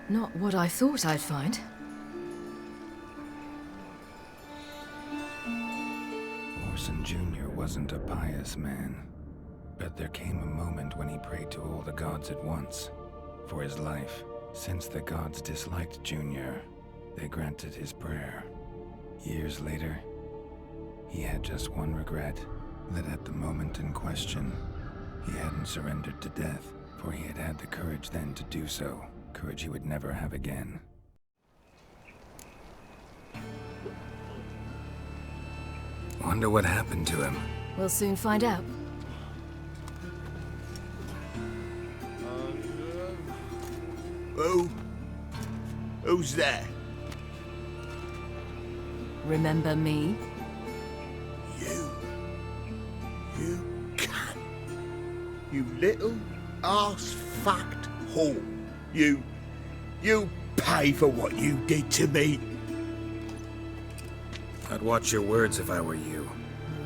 Not what I thought I'd find. Orson Jr. wasn't a pious man, but there came a moment when he prayed to all the gods at once for his life. Since the gods disliked Jr., they granted his prayer. Years later, he had just one regret, that at the moment in question, he hadn't surrendered to death, for he had had the courage then to do so, courage he would never have again. Wonder what happened to him. We'll soon find out. Who's there? Remember me? You cunt. You little ass-fucked whore. You pay for what you did to me. I'd watch your words if I were you.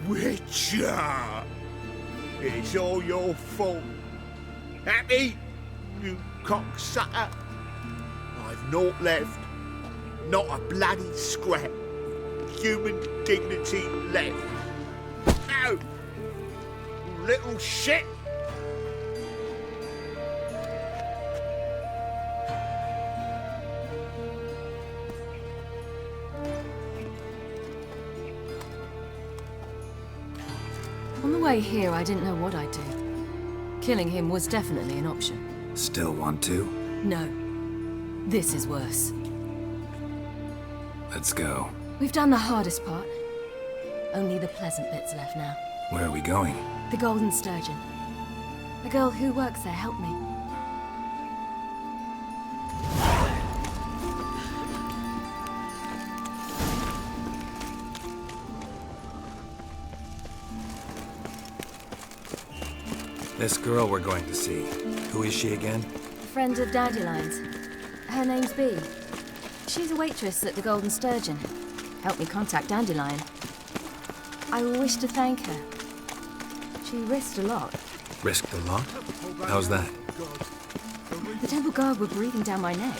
Witcher! It's all your fault. Happy, you cocksucker? I've naught left. Not a bloody scrap. Human dignity left. No! Little shit! On the way here, I didn't know what I'd do. Killing him was definitely an option. Still want to? No. This is worse. Let's go. We've done the hardest part. Only the pleasant bits left now. Where are we going? The Golden Sturgeon. The girl who works there helped me. This girl we're going to see. Who is she again? Friend of Dandelion's. Her name's Bee. She's a waitress at the Golden Sturgeon. Helped me contact Dandelion. I wish to thank her. She risked a lot. Risked a lot? How's that? The temple guard were breathing down my neck.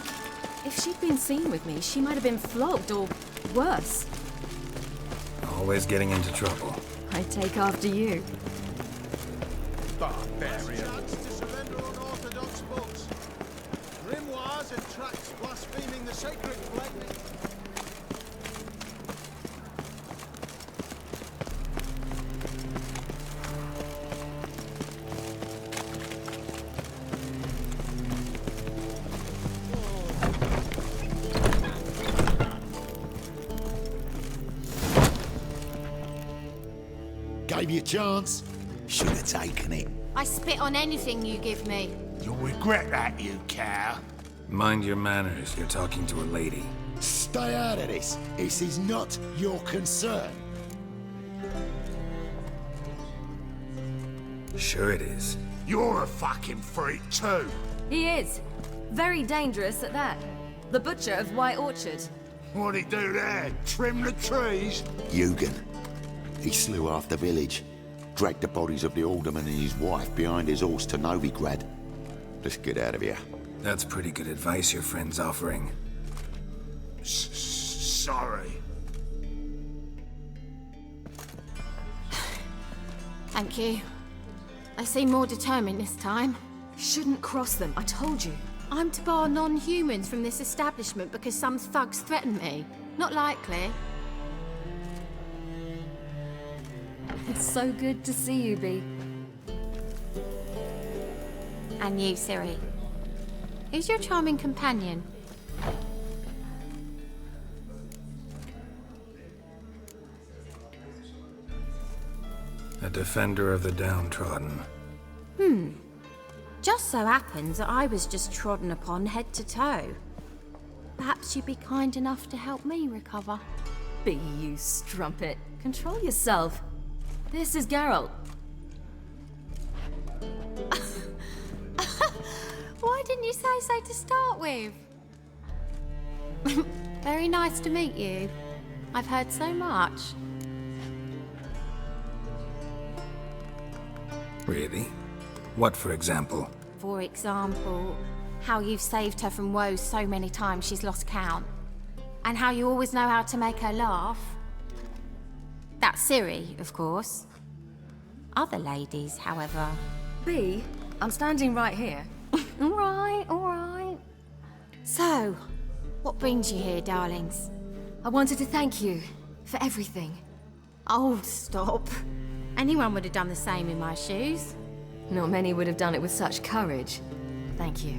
If she'd been seen with me, she might have been flogged or worse. Always getting into trouble. I take after you. Barbarian. To surrender unorthodox books. Grimoires and tracts blaspheming the sacred flag. Gave you a chance. Should have taken it. I spit on anything you give me. You'll regret that, you cow. Mind your manners, you're talking to a lady. Stay out of this. This is not your concern. Sure it is. You're a fucking freak too. He is. Very dangerous at that. The butcher of White Orchard. What'd he do there? Trim the trees? Eugen. He slew half the village. Dragged the bodies of the alderman and his wife behind his horse to Novigrad. Let's get out of here. That's pretty good advice your friend's offering. Sorry. Thank you. I seem more determined this time. Shouldn't cross them, I told you. I'm to bar non-humans from this establishment because some thugs threaten me. Not likely. It's so good to see you, Bee. And you, Siri. Who's your charming companion? A defender of the downtrodden. Just so happens that I was just trodden upon head to toe. Perhaps you'd be kind enough to help me recover. Bee, you strumpet. Control yourself. This is Geralt. Why didn't you say so to start with? Very nice to meet you. I've heard so much. Really? What, for example? For example, how you've saved her from woes so many times she's lost count. And how you always know how to make her laugh. That's Ciri, of course. Other ladies, however... B, I'm standing right here. All right. So, what brings you here, darlings? I wanted to thank you for everything. Oh, stop. Anyone would have done the same in my shoes. Not many would have done it with such courage. Thank you.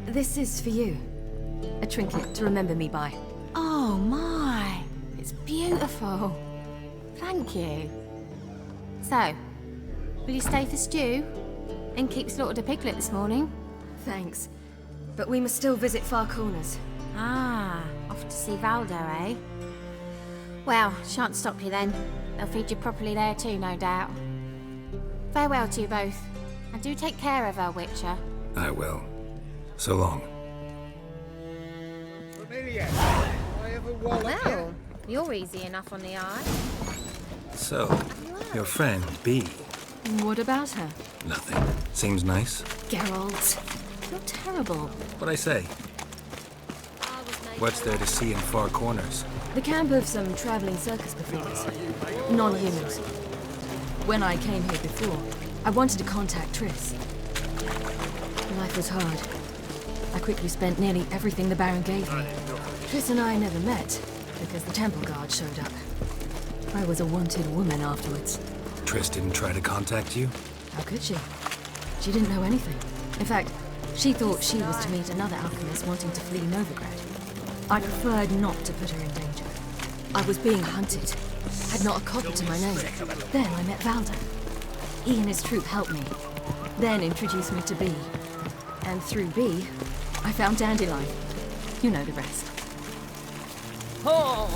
This is for you. A trinket to remember me by. Oh my, it's beautiful. Thank you. So, will you stay for stew? And keep slaughtered a piglet this morning? Thanks. But we must still visit Far Corners. Ah, off to see Valdo, eh? Well, shan't stop you then. They'll feed you properly there too, no doubt. Farewell to you both. And do take care of her, Witcher. I will. So long. Familiar. I ever wallop Well, you're easy enough on the eye. So, your friend, B. What about her? Nothing. Seems nice. Geralt, you're terrible. What'd I say? What's there to see in Far Corners? The camp of some traveling circus performers. Non-humans. When I came here before, I wanted to contact Triss. Life was hard. I quickly spent nearly everything the Baron gave me. Triss and I never met, because the temple guard showed up. I was a wanted woman afterwards. Triss didn't try to contact you? How could she? She didn't know anything. In fact, she thought she was to meet another alchemist wanting to flee Novigrad. I preferred not to put her in danger. I was being hunted. Had not a copper to my name. Then I met Valdo. He and his troop helped me. Then introduced me to B. And through B, I found Dandelion. You know the rest. Oh!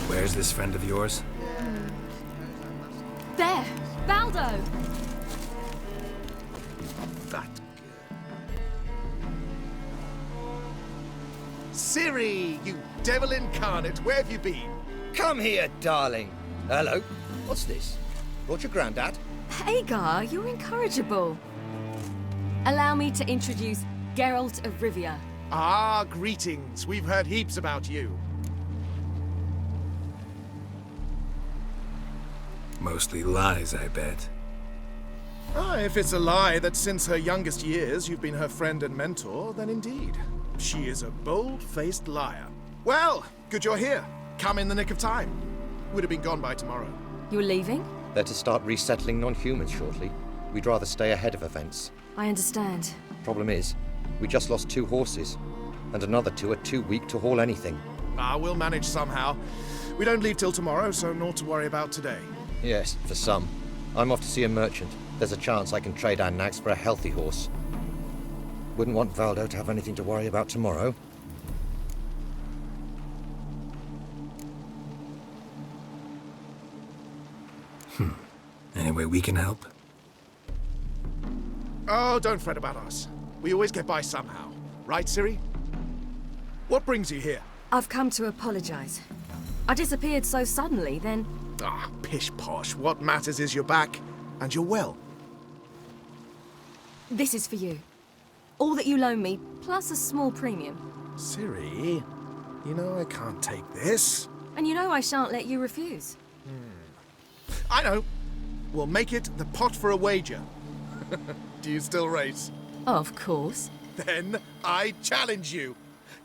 Where's this friend of yours? There! Valdo! that girl. Ciri, you devil incarnate, where have you been? Come here, darling. Hello. What's this? Brought your granddad? Hagar, you're incorrigible. Allow me to introduce Geralt of Rivia. Ah, greetings. We've heard heaps about you. Mostly lies, I bet. Ah, if it's a lie that since her youngest years you've been her friend and mentor, then indeed. She is a bold-faced liar. Well, good you're here. Come in the nick of time. Would have been gone by tomorrow. You're leaving? They're to start resettling non-humans shortly. We'd rather stay ahead of events. I understand. Problem is, we just lost 2 horses, and another 2 are too weak to haul anything. Ah, we'll manage somehow. We don't leave till tomorrow, so naught to worry about today. Yes, for some. I'm off to see a merchant. There's a chance I can trade our nags for a healthy horse. Wouldn't want Valdo to have anything to worry about tomorrow. Any way we can help? Oh, don't fret about us. We always get by somehow. Right, Ciri? What brings you here? I've come to apologize. I disappeared so suddenly, then... Ah, pish-posh. What matters is you're back, and you're well. This is for you. All that you loan me, plus a small premium. Ciri, you know I can't take this. And you know I shan't let you refuse. I know. We'll make it the pot for a wager. Do you still race? Of course. Then I challenge you.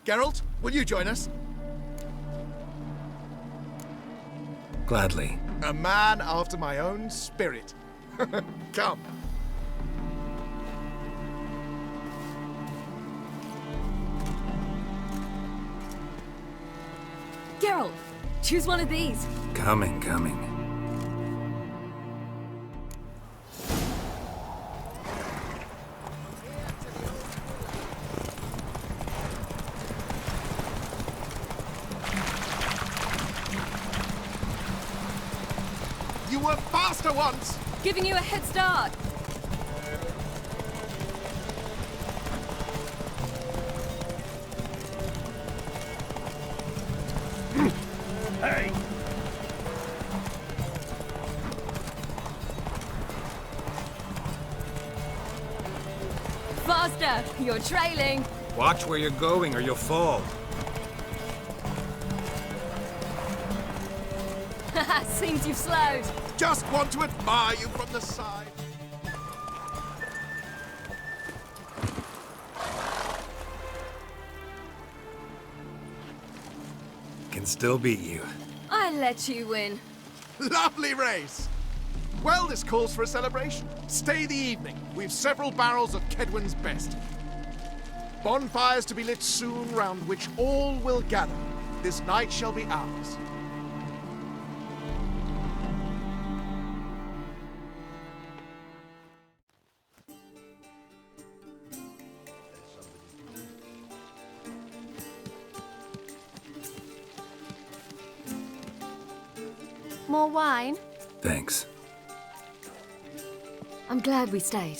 Geralt, will you join us? Gladly. A man after my own spirit. Come. Geralt, choose one of these. Coming. You were faster once! Giving you a head start. Hey! Faster! You're trailing! Watch where you're going or you'll fall. Haha, seems you've slowed. Just want to admire you from the side. Can still beat you. I let you win. Lovely race! Well, this calls for a celebration. Stay the evening. We've several barrels of Kedwin's best. Bonfires to be lit soon, round which all will gather. This night shall be ours. More wine? Thanks. I'm glad we stayed.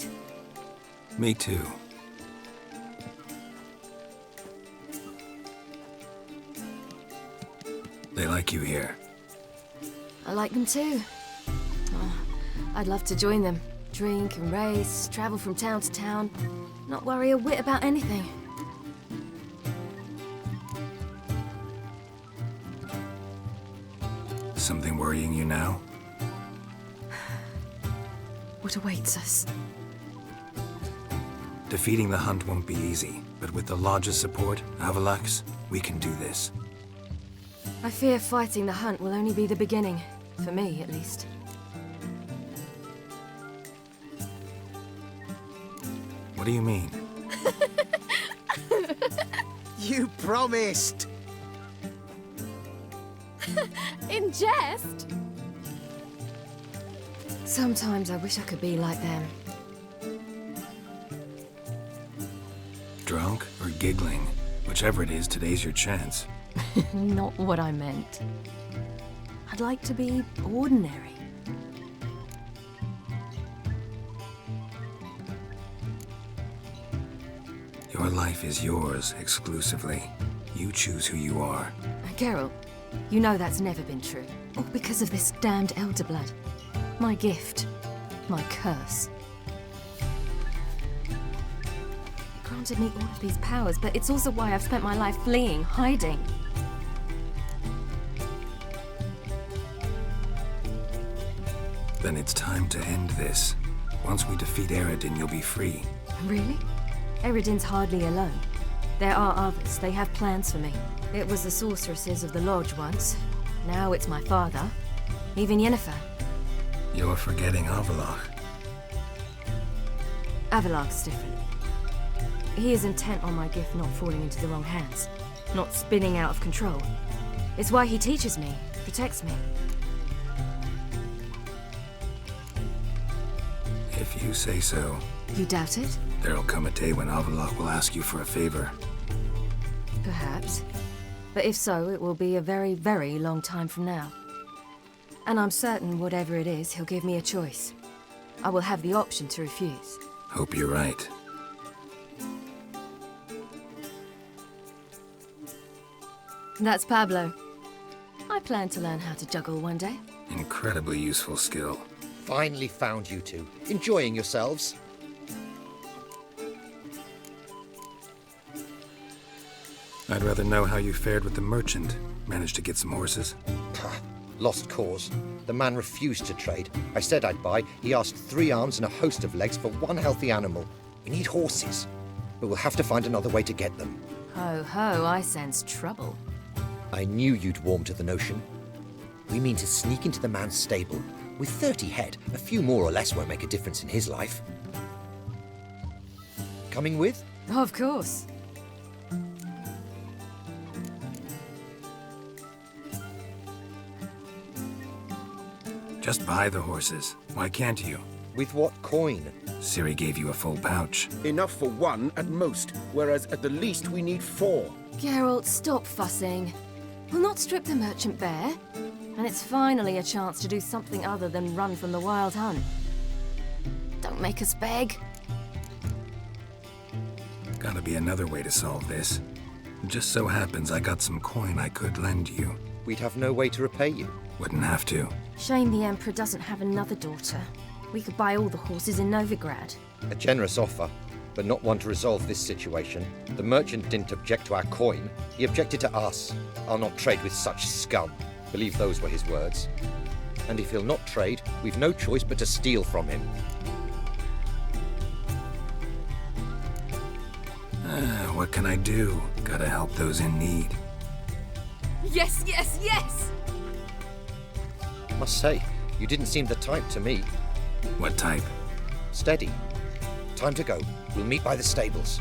Me too. They like you here. I like them too. Oh, I'd love to join them. Drink and race, travel from town to town. Not worry a whit about anything. Something worrying you now? What awaits us? Defeating the hunt won't be easy, but with the Lodge's support, Avalax, we can do this. I fear fighting the hunt will only be the beginning. For me, at least. What do you mean? You promised! In jest? Sometimes I wish I could be like them. Drunk or giggling? Whichever it is, today's your chance. Not what I meant. I'd like to be ordinary. Your life is yours, exclusively. You choose who you are. Geralt, you know that's never been true. All because of this damned elder blood. My gift. My curse. It granted me all of these powers, but it's also why I've spent my life fleeing, hiding. Then it's time to end this. Once we defeat Eredin, you'll be free. Really? Eredin's hardly alone. There are others. They have plans for me. It was the sorceresses of the Lodge once. Now it's my father. Even Yennefer. You're forgetting Avalach. Avalach's different. He is intent on my gift not falling into the wrong hands. Not spinning out of control. It's why he teaches me, protects me. If you say so. You doubt it? There'll come a day when Avalach will ask you for a favor. Perhaps. But if so, it will be a very, very long time from now. And I'm certain whatever it is, he'll give me a choice. I will have the option to refuse. Hope you're right. That's Pablo. I plan to learn how to juggle one day. Incredibly useful skill. Finally found you two. Enjoying yourselves? I'd rather know how you fared with the merchant. Managed to get some horses? Lost cause. The man refused to trade. I said I'd buy. He asked 3 arms and a host of legs for 1 healthy animal. We need horses. But we'll have to find another way to get them. Ho ho, I sense trouble. I knew you'd warm to the notion. We mean to sneak into the man's stable. With 30 head, a few more or less won't make a difference in his life. Coming with? Of course. Just buy the horses. Why can't you? With what coin? Ciri gave you a full pouch. Enough for 1 at most, whereas at the least we need 4. Geralt, stop fussing. We'll not strip the merchant bare. And it's finally a chance to do something other than run from the wild hunt. Don't make us beg. Gotta be another way to solve this. It just so happens I got some coin I could lend you. we'd have no way to repay you. Wouldn't have to. Shame the Emperor doesn't have another daughter. We could buy all the horses in Novigrad. A generous offer, but not one to resolve this situation. The merchant didn't object to our coin. He objected to us. I'll not trade with such scum. Believe those were his words. And if he'll not trade, we've no choice but to steal from him. What can I do? Gotta help those in need. Yes, yes, yes! Must say, you didn't seem the type to me. What type? Steady. Time to go. We'll meet by the stables.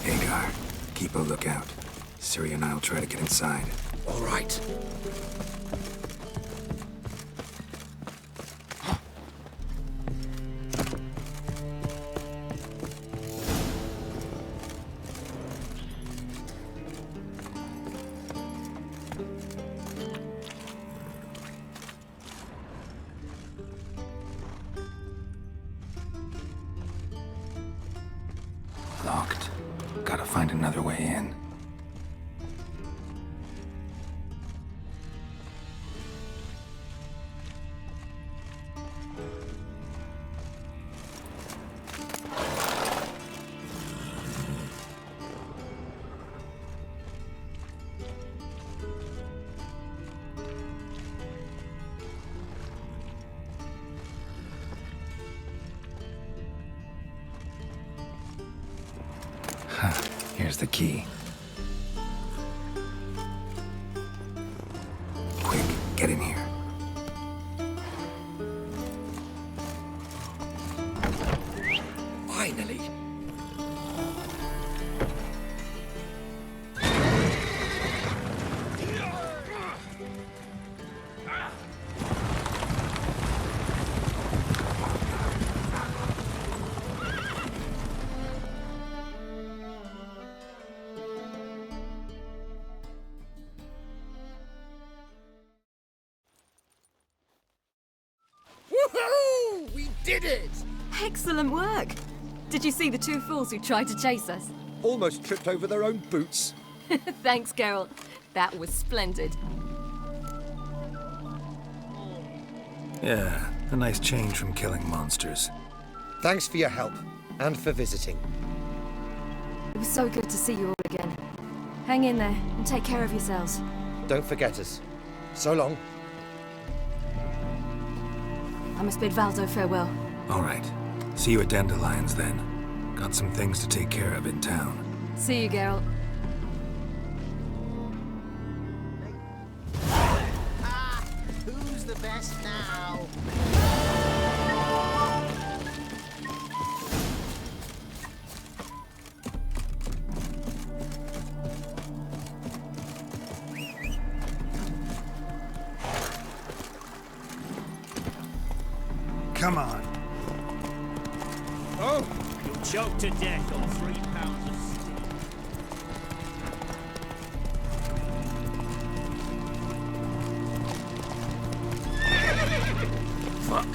Hagar, keep a lookout. Ciri and I'll try to get inside. All right. Locked. Gotta find another way in. Here's the key. Quick, get in here. Finally. Woohoo! We did it! Excellent work! Did you see the two fools who tried to chase us? Almost tripped over their own boots. Thanks, Geralt. That was splendid. Yeah, a nice change from killing monsters. Thanks for your help, and for visiting. It was so good to see you all again. Hang in there, and take care of yourselves. Don't forget us. So long. I must bid Valdo farewell. All right. See you at Dandelions then. Got some things to take care of in town. See you, Geralt. Who's the best now? Come on. Oh, you'll choke to death on 3 pounds of steel. Fuck.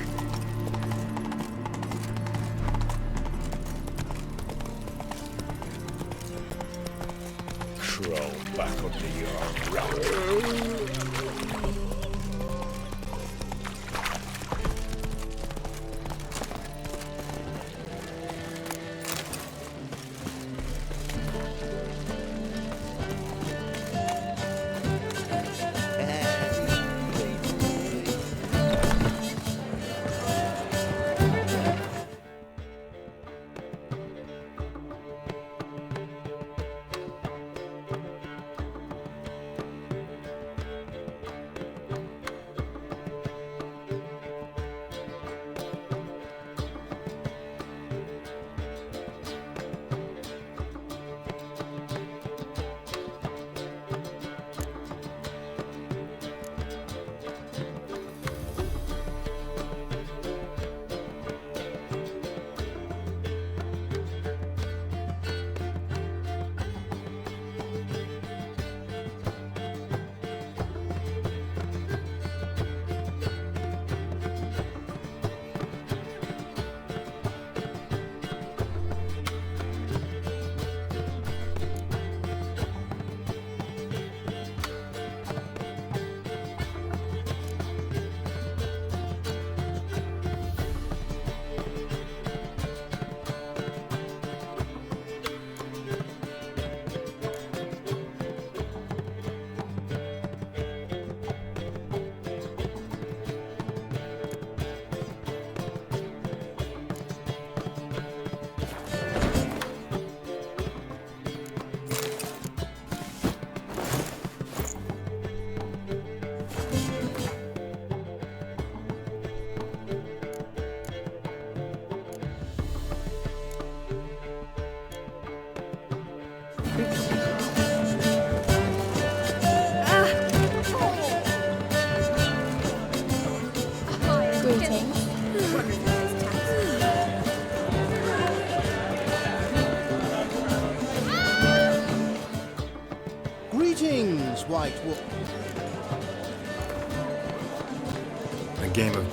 Crawl back under your umbrella. white wolf. A game of...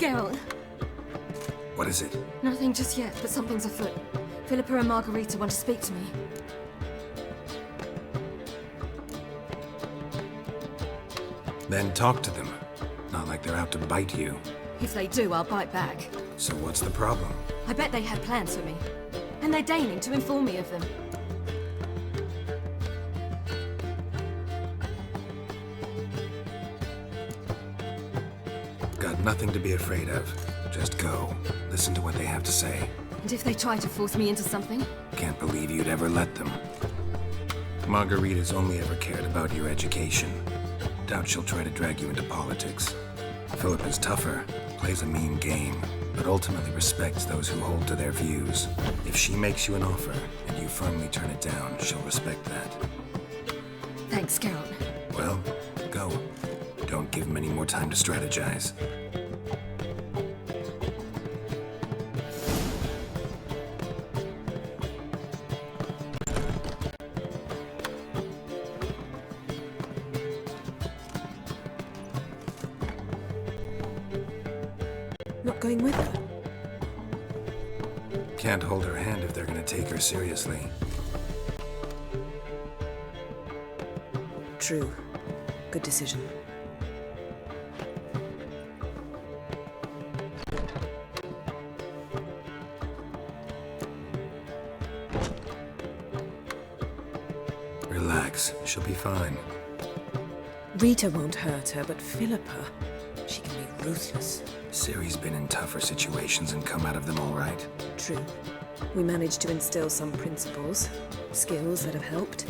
Geralt. What is it? Nothing just yet, but something's afoot. Philippa and Margarita want to speak to me. Then talk to them. Not like they're out to bite you. If they do, I'll bite back. So what's the problem? I bet they had plans for me. And they're deigning to inform me of them. Got nothing to be afraid of. Just go. Listen to what they have to say. And if they try to force me into something? Can't believe you'd ever let them. Margarita's only ever cared about your education. Doubt she'll try to drag you into politics. Philip is tougher, plays a mean game, but ultimately respects those who hold to their views. If she makes you an offer, and you firmly turn it down, she'll respect that. Thanks, Geralt. Well, go. Don't give him any more time to strategize. Not going with her? Can't hold her hand if they're gonna take her seriously. True. Good decision. Relax, she'll be fine. Rita won't hurt her, but Philippa, she can be ruthless. Ciri's been in tougher situations and come out of them all right. True. We managed to instill some principles, skills that have helped.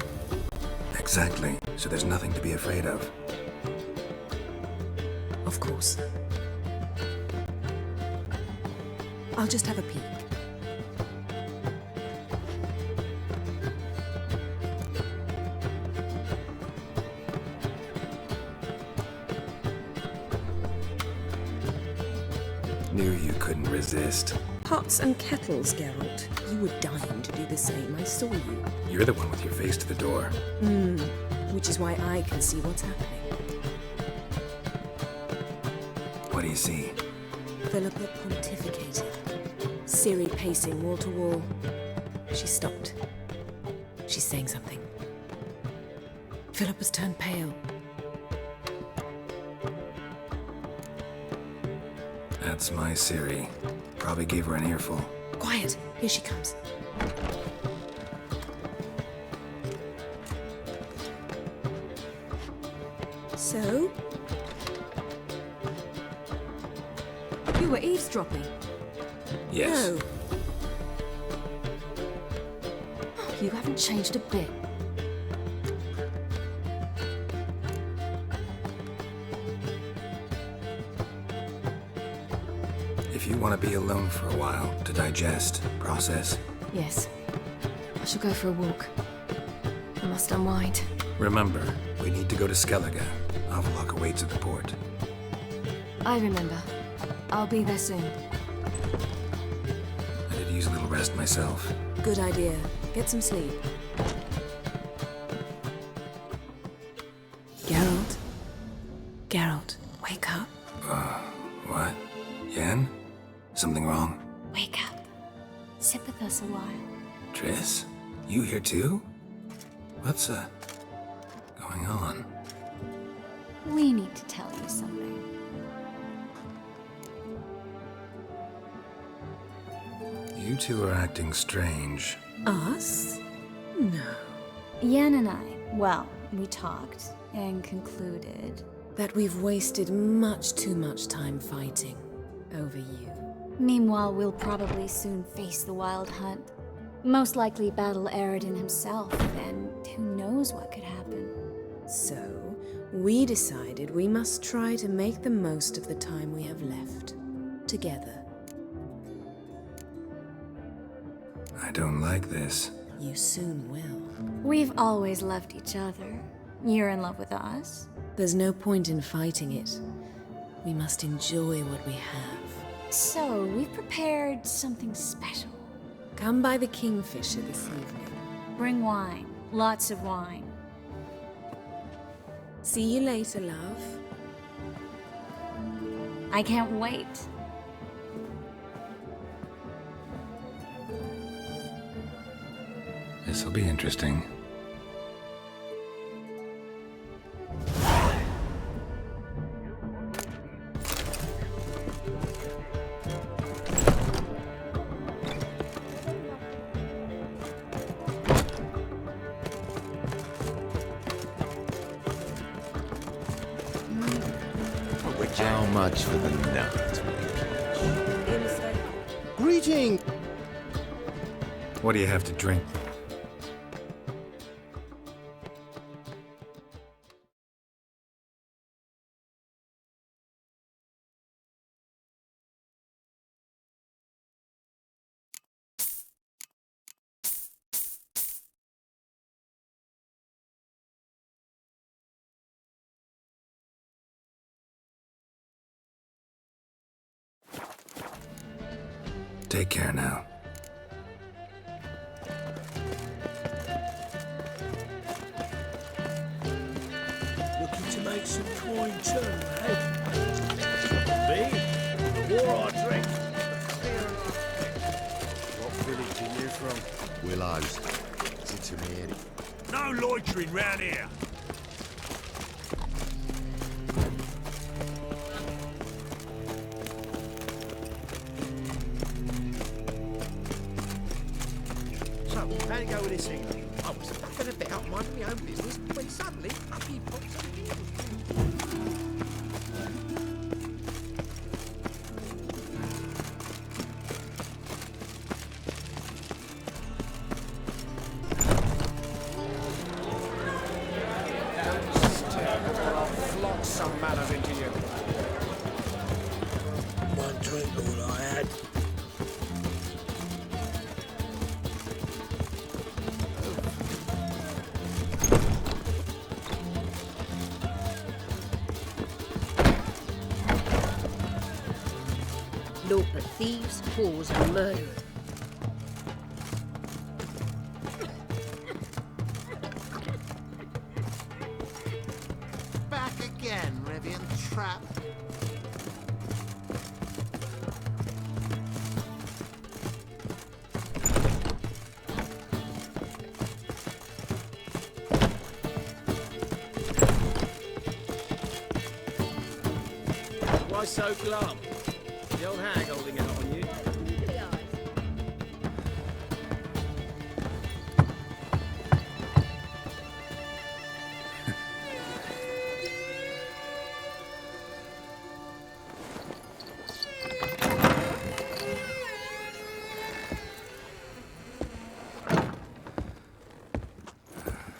Exactly, so there's nothing to be afraid of. Of course. I'll just have a peek. Knew you couldn't resist. Pots and kettles, Geralt. You were dying to do the same. I saw you. You're the one with your face to the door. Which is why I can see what's happening. What do you see? Philippa pontificated. Ciri pacing wall to wall. She stopped. She's saying something. Philippa's turned pale. That's my Ciri. Probably gave her an earful. Quiet! Here she comes. So? You were eavesdropping. Yes. No. You haven't changed a bit. If you want to be alone for a while, to digest, process, Yes. I shall go for a walk. I must unwind. remember, we need to go to Skellige. Avlok awaits at the port. I remember. I'll be there soon. I could use a little rest myself. Good idea. Get some sleep. Geralt? Geralt, wake up. What? Yen? Something wrong? Wake up. Sit with us a while. Triss? You here too? What's, going on? We need to tell you something. You two are acting strange. Us? No. Yen and I, well, we talked and concluded. That we've wasted much too much time fighting over you. Meanwhile, we'll probably soon face the Wild Hunt. Most likely battle Eredin himself, and who knows what could happen. So, we decided we must try to make the most of the time we have left. Together. I don't like this. You soon will. We've always loved each other. You're in love with us. There's no point in fighting it. We must enjoy what we have. So, we've prepared something special. Come by the Kingfisher this evening. Bring wine. Lots of wine. See you later, love. I can't wait. This'll be interesting. How much for the nut? Greeting! What do you have to drink? Take care now. Looking to make some coin too, eh? Me? The war I drink. What village are you from? Willows. It's in the area. No loitering round here. So, how'd it go with this thing? I was fucking a bit out minding my own business when suddenly up he pops up again. Flock some manners into you. One drink all I had. Naught but thieves, whores, and murderers. Back again, Rivian Trap. Why so glum? The old hag holding out on you.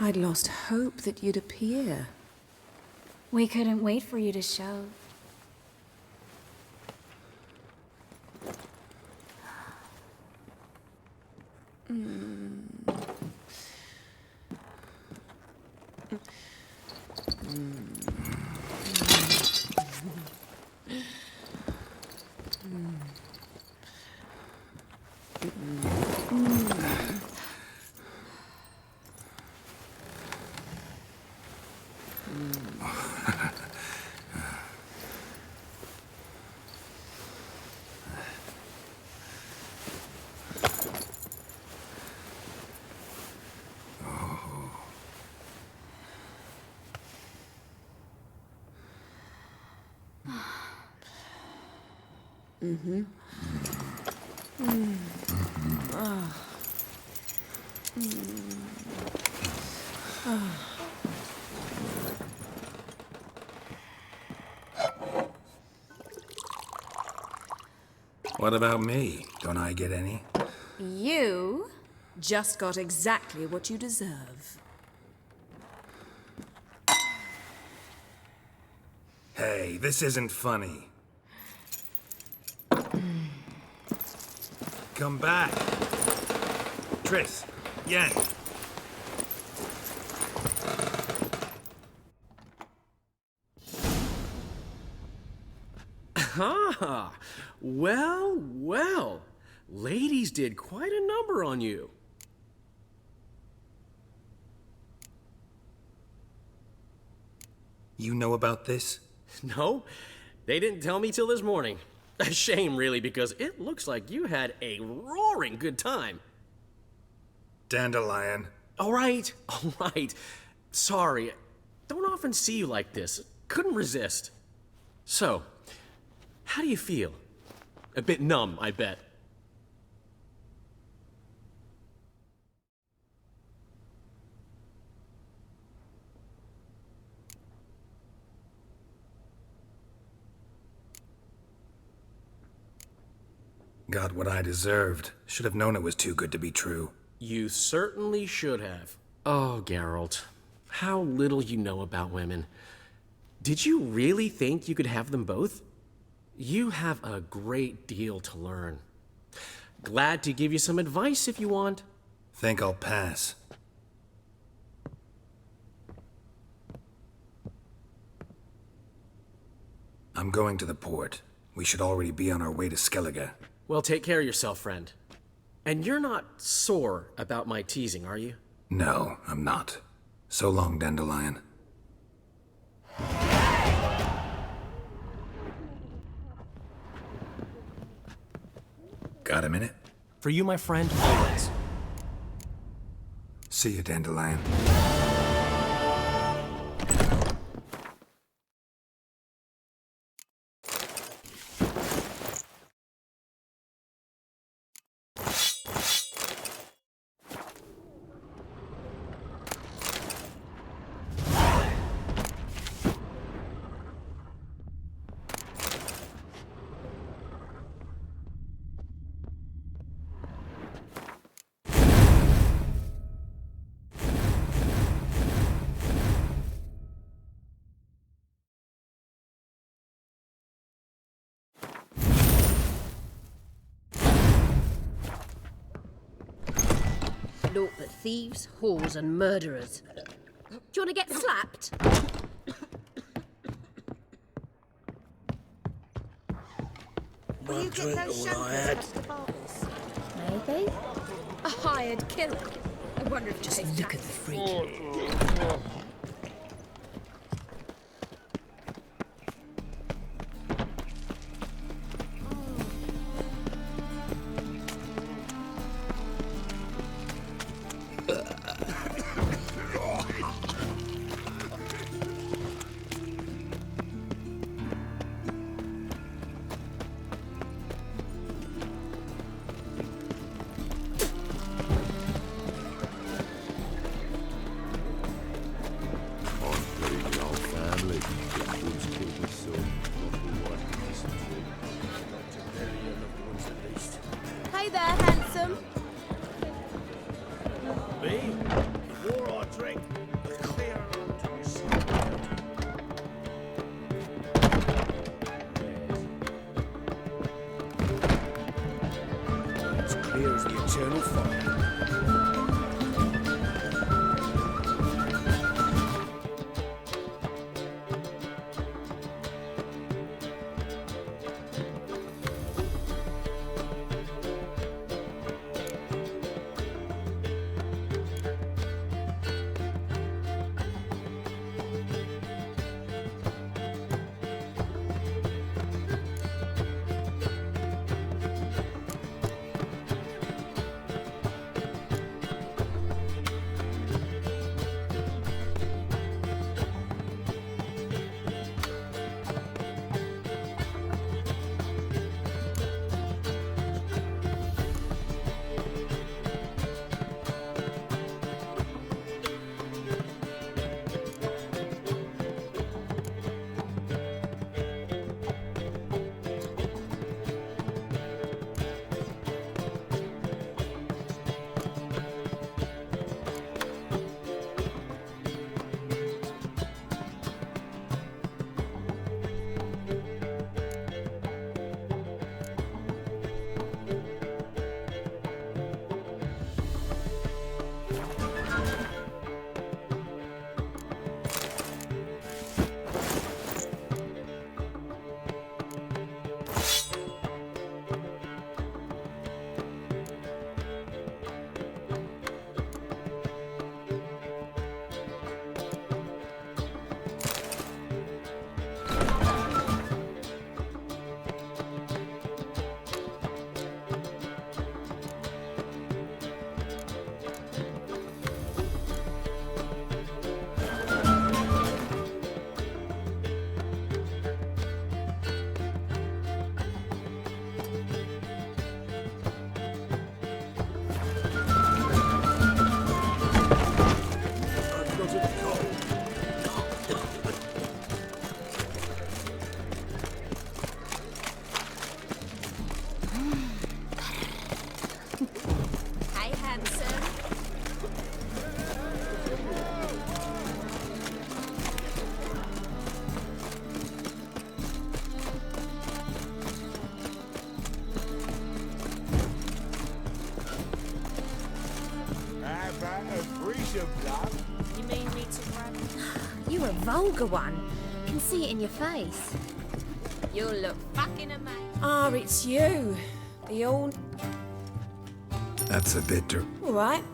I'd lost hope that you'd appear. We couldn't wait for you to show. Mm-hmm. What about me? Don't I get any? You just got exactly what you deserve. Hey, this isn't funny. Come back. Tris, Yen. Ah, well, well. Ladies did quite a number on you. You know about this? No, they didn't tell me till this morning. A shame, really, because it looks like you had a roaring good time. Dandelion. All right. Sorry. Don't often see you like this. Couldn't resist. So, how do you feel? A bit numb, I bet. Got what I deserved. Should have known it was too good to be true. You certainly should have. Oh, Geralt. How little you know about women. Did you really think you could have them both? You have a great deal to learn. Glad to give you some advice if you want. Think I'll pass. I'm going to the port. We should already be on our way to Skellige. Well, take care of yourself, friend. And you're not sore about my teasing, are you? No, I'm not. So long, Dandelion. Got a minute? For you, my friend, always. See you, Dandelion. Naught but thieves, whores, and murderers. Do you want to get slapped? Will you get those shampoo to barbers? Maybe. A hired killer. I wonder if just look at the freak. Hey there, handsome. Me? Before I drink, clear to yourself. It's clear as the eternal fire. vulgar one. I can see it in your face. You'll look fucking amazing. Ah, it's you. The old... That's a bit All right.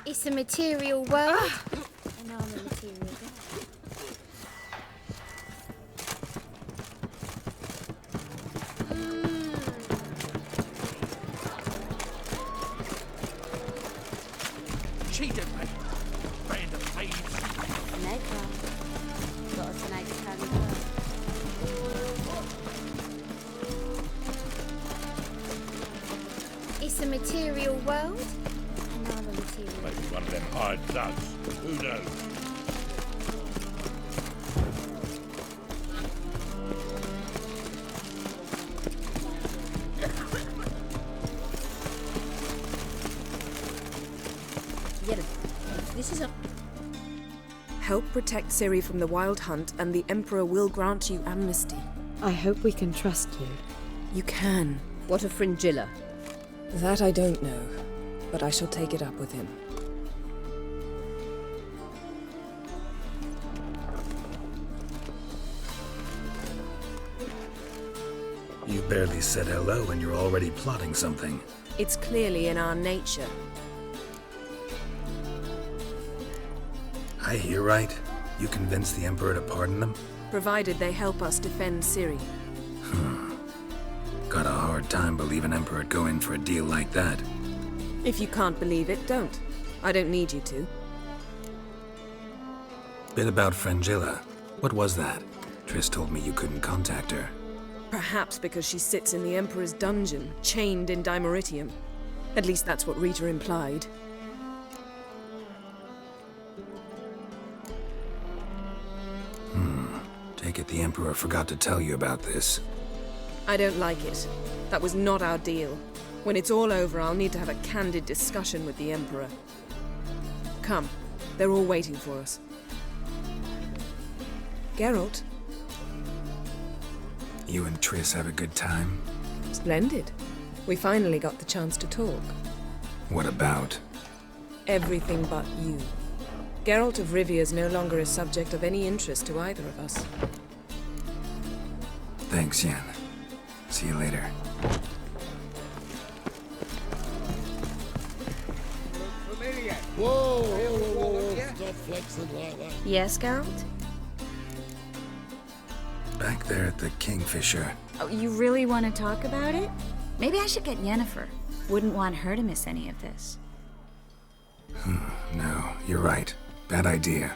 It's a material world, and I'm a material girl. Cheated me. Band of thieves. Snake girl. Got a snake to carry her. It's a material world, and I'm a material girl. Maybe one of them hired thugs. Who knows? This is a... Help protect Ciri from the Wild Hunt, and the Emperor will grant you amnesty. I hope we can trust you. You can. What of Fringilla? That I don't know, but I shall take it up with him. You barely said hello and you're already plotting something. It's clearly in our nature. I hear right. You convinced the Emperor to pardon them? Provided they help us defend Ciri. Got a hard time believing Emperor'd go in for a deal like that. If you can't believe it, don't. I don't need you to. Bit about Fringilla. What was that? Triss told me you couldn't contact her. Perhaps because she sits in the Emperor's dungeon, chained in Dimeritium. At least that's what Rita implied. Take it the Emperor forgot to tell you about this. I don't like it. That was not our deal. When it's all over, I'll need to have a candid discussion with the Emperor. Come. They're all waiting for us. Geralt? You and Triss have a good time? Splendid. We finally got the chance to talk. What about? Everything but you. Geralt of Rivia is no longer a subject of any interest to either of us. Thanks, Yen. See you later. Whoa. Stop flexing like that. Yes, Geralt? Back there at the Kingfisher. Oh, you really want to talk about it? Maybe I should get Yennefer. Wouldn't want her to miss any of this. No, you're right. Bad idea.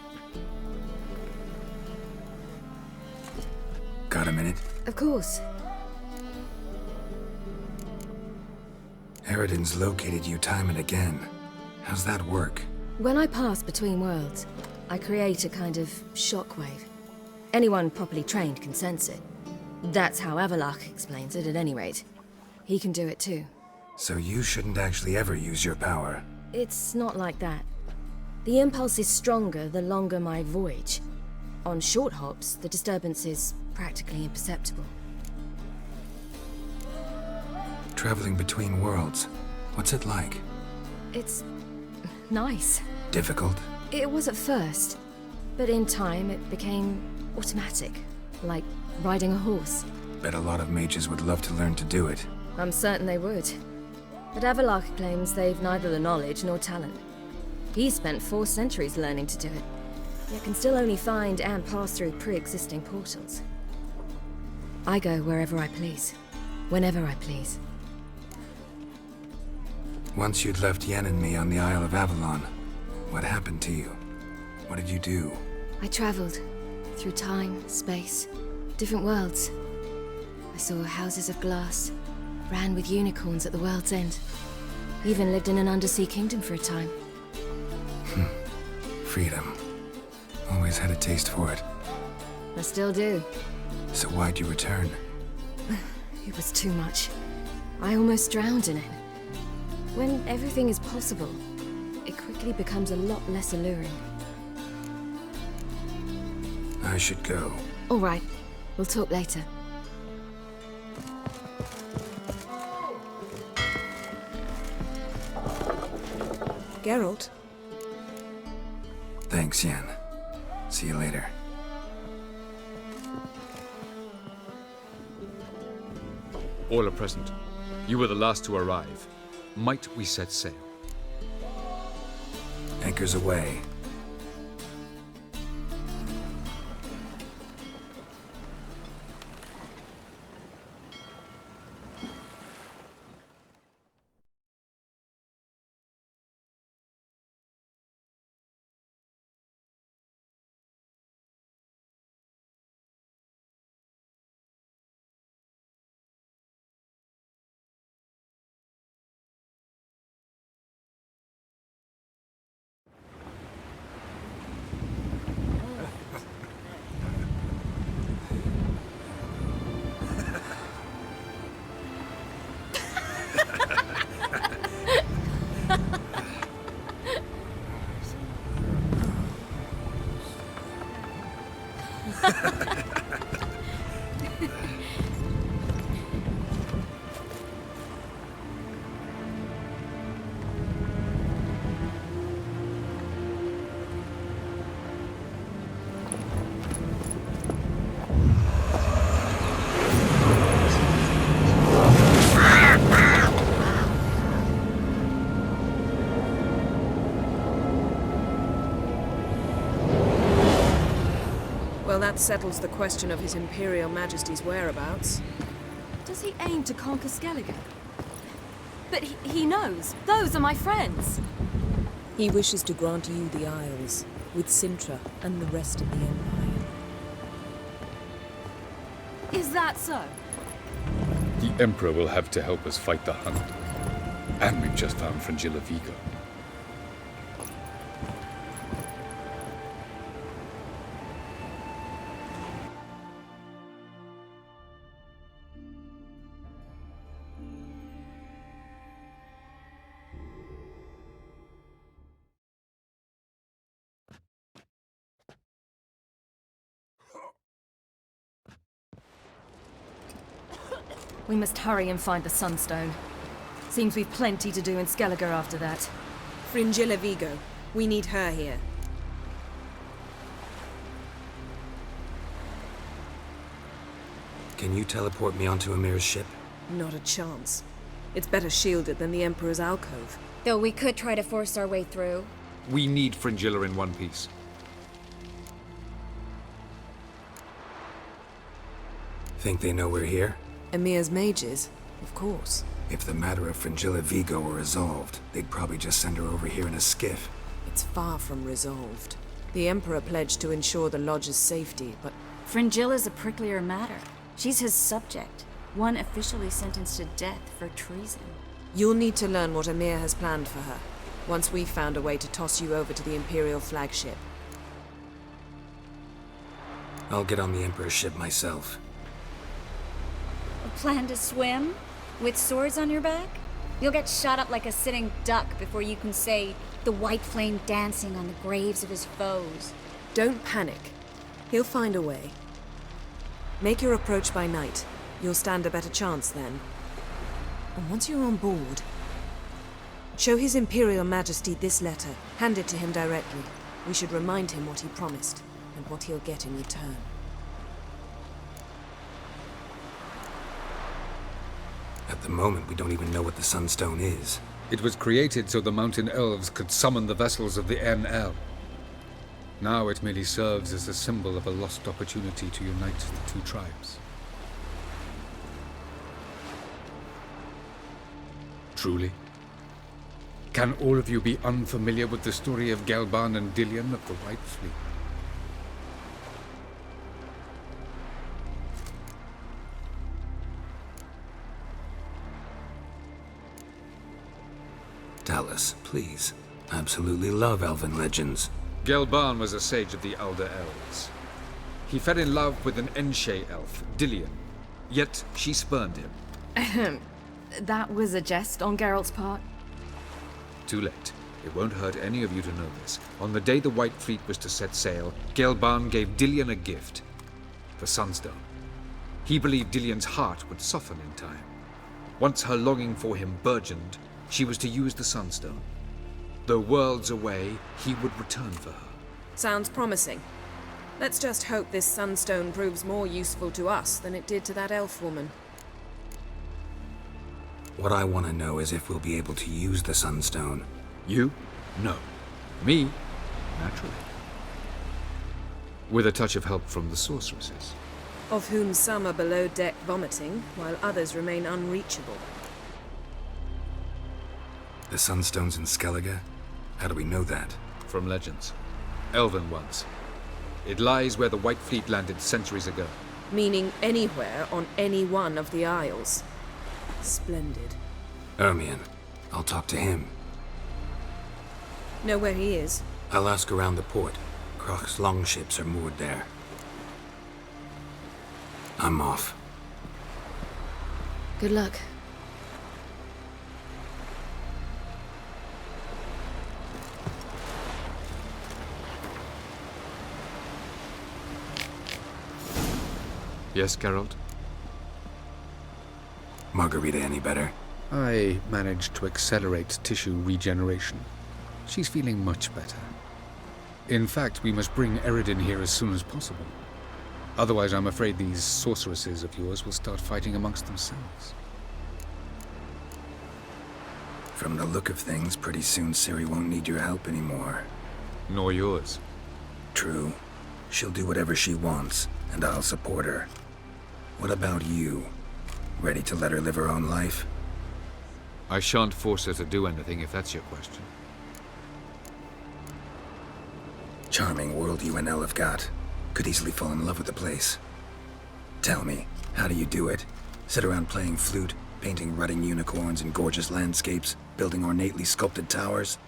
Got a minute? Of course. Eridan's located you time and again. How's that work? When I pass between worlds, I create a kind of shockwave. Anyone properly trained can sense it. That's how Avalok explains it, at any rate. He can do it too. So you shouldn't actually ever use your power. It's not like that. The impulse is stronger the longer my voyage. On short hops, the disturbance is practically imperceptible. Traveling between worlds, what's it like? It's nice. Difficult? It was at first, but in time it became automatic, like riding a horse. Bet a lot of mages would love to learn to do it. I'm certain they would. But Avalok claims they've neither the knowledge nor talent. He's spent 4 centuries learning to do it, yet can still only find and pass through pre-existing portals. I go wherever I please. Whenever I please. Once you'd left Yen and me on the Isle of Avalon, what happened to you? What did you do? I traveled through time, space, different worlds. I saw houses of glass, ran with unicorns at the world's end. Even lived in an undersea kingdom for a time. Freedom. Always had a taste for it. I still do. So why'd you return? It was too much. I almost drowned in it. When everything is possible, it quickly becomes a lot less alluring. I should go. All right. We'll talk later. Geralt? Thanks, Yen. See you later. All are present. You were the last to arrive. Might we set sail? Anchors away. Well, that settles the question of His Imperial Majesty's whereabouts. Does he aim to conquer Skellige? But he knows. Those are my friends. He wishes to grant you the Isles, with Sintra and the rest of the Empire. Is that so? The Emperor will have to help us fight the Hunt. And we've just found Fringilla Vigo. We must hurry and find the Sunstone. Seems we've plenty to do in Skellige after that. Fringilla Vigo. We need her here. Can you teleport me onto Amir's ship? Not a chance. It's better shielded than the Emperor's alcove. Though we could try to force our way through. We need Fringilla in one piece. Think they know we're here? Emir's mages? Of course. If the matter of Fringilla Vigo were resolved, they'd probably just send her over here in a skiff. It's far from resolved. The Emperor pledged to ensure the Lodge's safety, but... Fringilla's a pricklier matter. She's his subject, one officially sentenced to death for treason. You'll need to learn what Emir has planned for her, once we've found a way to toss you over to the Imperial flagship. I'll get on the Emperor's ship myself. A plan to swim? With swords on your back? You'll get shot up like a sitting duck before you can say the white flame dancing on the graves of his foes. Don't panic. He'll find a way. Make your approach by night. You'll stand a better chance then. And once you're on board, show His Imperial Majesty this letter. Hand it to him directly. We should remind him what he promised, and what he'll get in return. At the moment, we don't even know what the Sunstone is. It was created so the Mountain Elves could summon the vessels of the NL. Now it merely serves as a symbol of a lost opportunity to unite the two tribes. Truly? Can all of you be unfamiliar with the story of Gelban and Dillion of the White Fleet? Tell us, please. I absolutely love elven legends. Gelban was a sage of the Elder Elves. He fell in love with an Enshe elf, Dillion, yet she spurned him. That was a jest on Geralt's part. Too late. It won't hurt any of you to know this. On the day the White Fleet was to set sail, Gelban gave Dillion a gift. The Sunstone. He believed Dillion's heart would soften in time. Once her longing for him burgeoned, she was to use the Sunstone. Though worlds away, he would return for her. Sounds promising. Let's just hope this Sunstone proves more useful to us than it did to that elf woman. What I want to know is if we'll be able to use the Sunstone. You? No. Me? Naturally. With a touch of help from the sorceresses. Of whom some are below deck vomiting, while others remain unreachable. The Sunstone's in Skellige? How do we know that? From legends. Elven ones. It lies where the White Fleet landed centuries ago. Meaning anywhere on any one of the Isles. Splendid. Ermion. I'll talk to him. Know where he is? I'll ask around the port. Krach's longships are moored there. I'm off. Good luck. Yes, Geralt? Margarita any better? I managed to accelerate tissue regeneration. She's feeling much better. In fact, we must bring Eredin here as soon as possible. Otherwise, I'm afraid these sorceresses of yours will start fighting amongst themselves. From the look of things, pretty soon Ciri won't need your help anymore. Nor yours. True. She'll do whatever she wants, and I'll support her. What about you? Ready to let her live her own life? I shan't force her to do anything, if that's your question. Charming world you and Elle have got. Could easily fall in love with the place. Tell me, how do you do it? Sit around playing flute, painting rutting unicorns in gorgeous landscapes, building ornately sculpted towers?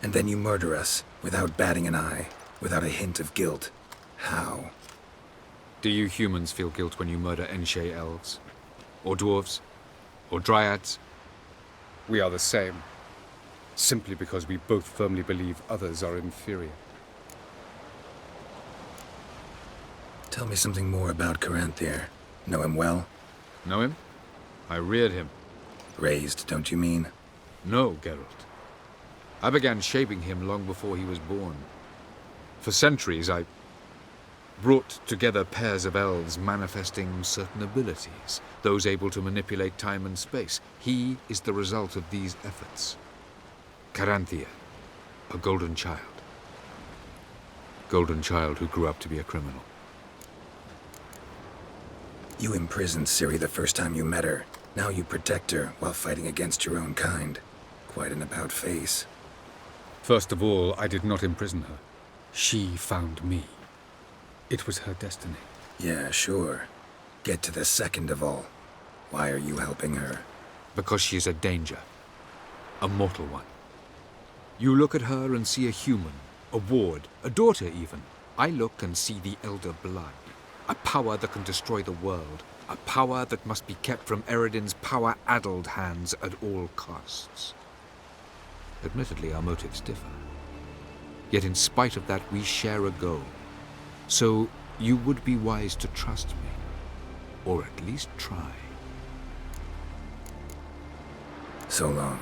And then you murder us, without batting an eye, without a hint of guilt. How? Do you humans feel guilt when you murder Enshe elves? Or dwarves? Or dryads? We are the same. Simply because we both firmly believe others are inferior. Tell me something more about Caranthir. Know him well? Know him? I reared him. Raised, don't you mean? No, Geralt. I began shaping him long before he was born. For centuries, I brought together pairs of elves manifesting certain abilities, those able to manipulate time and space. He is the result of these efforts. Caranthir, a golden child. Golden child who grew up to be a criminal. You imprisoned Ciri the first time you met her. Now you protect her while fighting against your own kind. Quite an about-face. First of all, I did not imprison her. She found me. It was her destiny. Yeah, sure. Get to the second of all. Why are you helping her? Because she is a danger. A mortal one. You look at her and see a human, a ward, a daughter even. I look and see the elder blood. A power that can destroy the world. A power that must be kept from Eredin's power-addled hands at all costs. Admittedly, our motives differ. Yet in spite of that, we share a goal. So, you would be wise to trust me. Or at least try. So long.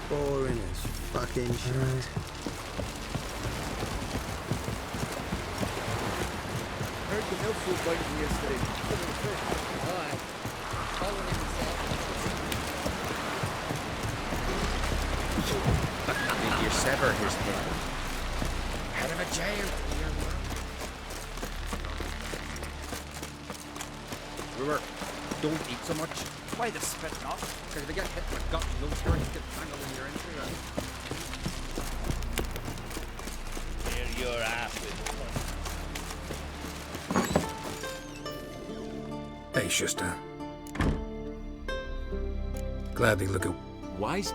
Boring as fucking shit. Heard the milk was waiting yesterday. Alright. Following Did you sever his head? Out of a jail, Rumor, don't eat so much. That's why they're spitting off. Because if they get hit in the gut, those turns get tangled in your entry round. Here your ass with Hey, Schuster. Gladly look at... Wise?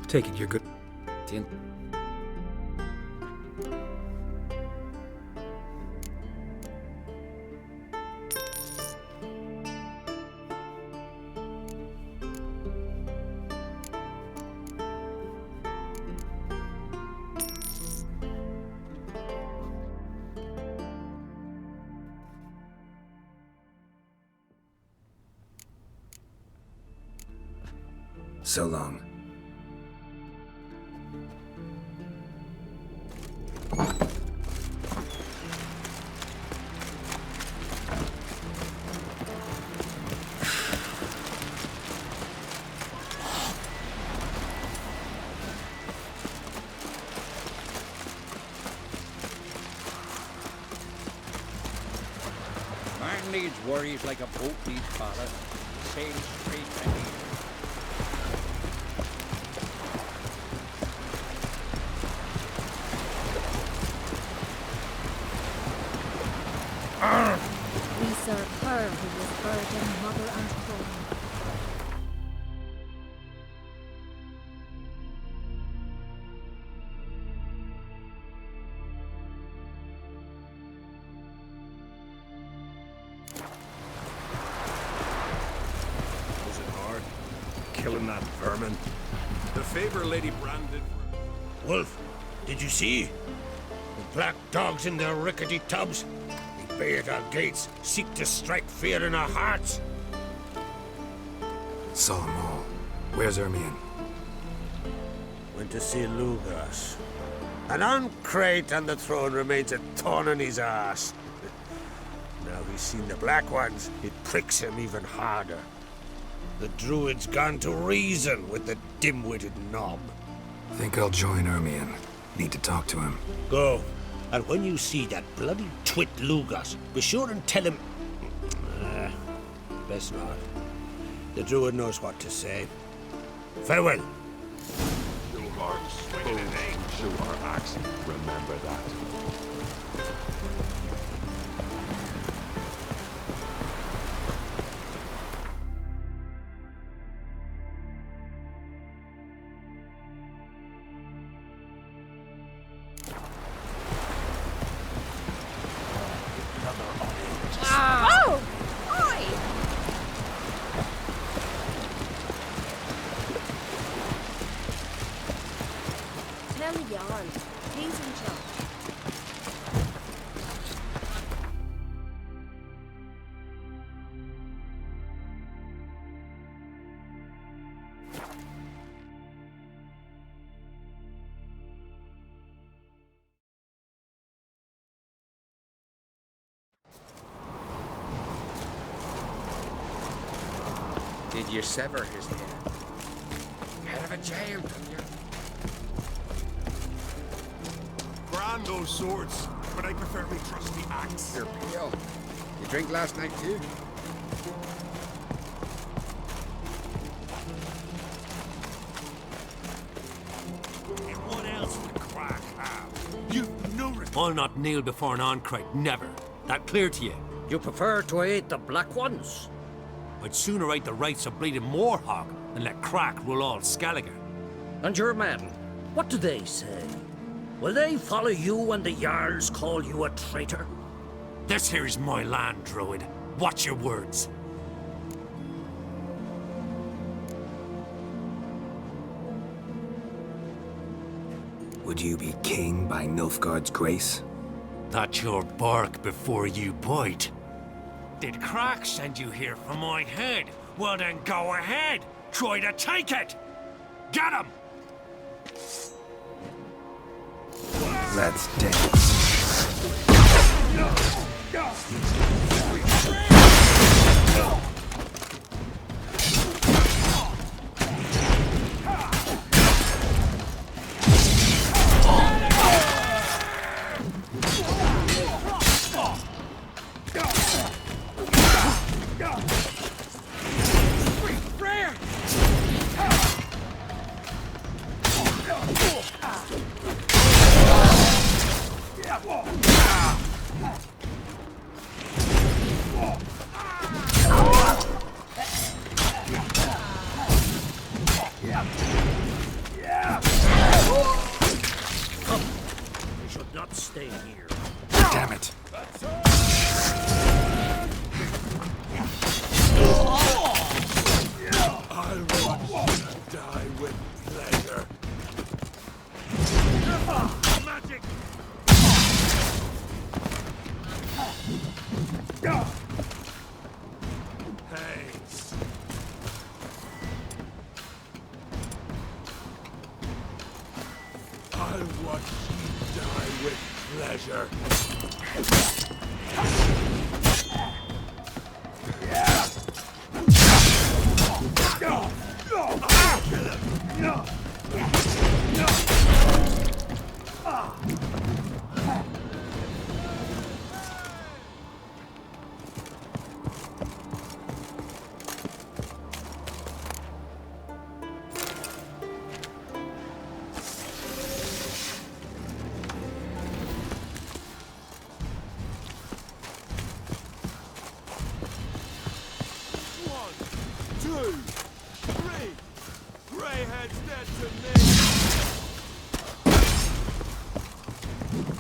Take it you're good. So long. Man needs worries like a boat needs ballast. Sail straight to here. We serve her who was virgin, mother, and throne. Was it hard? Killing that vermin? The favor Lady Brandon... Wolf, did you see? The black dogs in their rickety tubs? They bay at our gates, seek to strike fear in our hearts. Saw them all. Where's Ermion? Went to see Lugas. An uncrate on the throne remains a thorn in his ass. Now he's seen the Black Ones, it pricks him even harder. The Druid's gone to reason with the dim-witted knob. Think I'll join Ermion. Need to talk to him. Go. And when you see that bloody twit Lugas, be sure and tell him... best not. The Druid knows what to say. Farewell. Your heart's full to our axe. Remember that. Oh! Oi! Tell Jarl. He's in charge. Did you sever his head? Head of a giant, didn't you? Grand those swords, but I prefer me trusty axe. You're pale. You drink last night too? And what else would crack have? You've no... I'll not kneel before an Oncrite, never. That clear to you? You prefer to eat the Black Ones? I'd sooner eat the rights of bleeding Moorhog than let Crack rule all Skelliger. And your men, what do they say? Will they follow you when the Jarls call you a traitor? This here is my land, Druid. Watch your words. Would you be king by Nilfgaard's grace? That's your bark before you bite. Did Crack send you here for my head? Well then go ahead! Try to take it! Get him! Let's dance. We should not stay here. Damn it. I'll watch you die with pleasure. Magic! Hey. I'll watch you die with pleasure.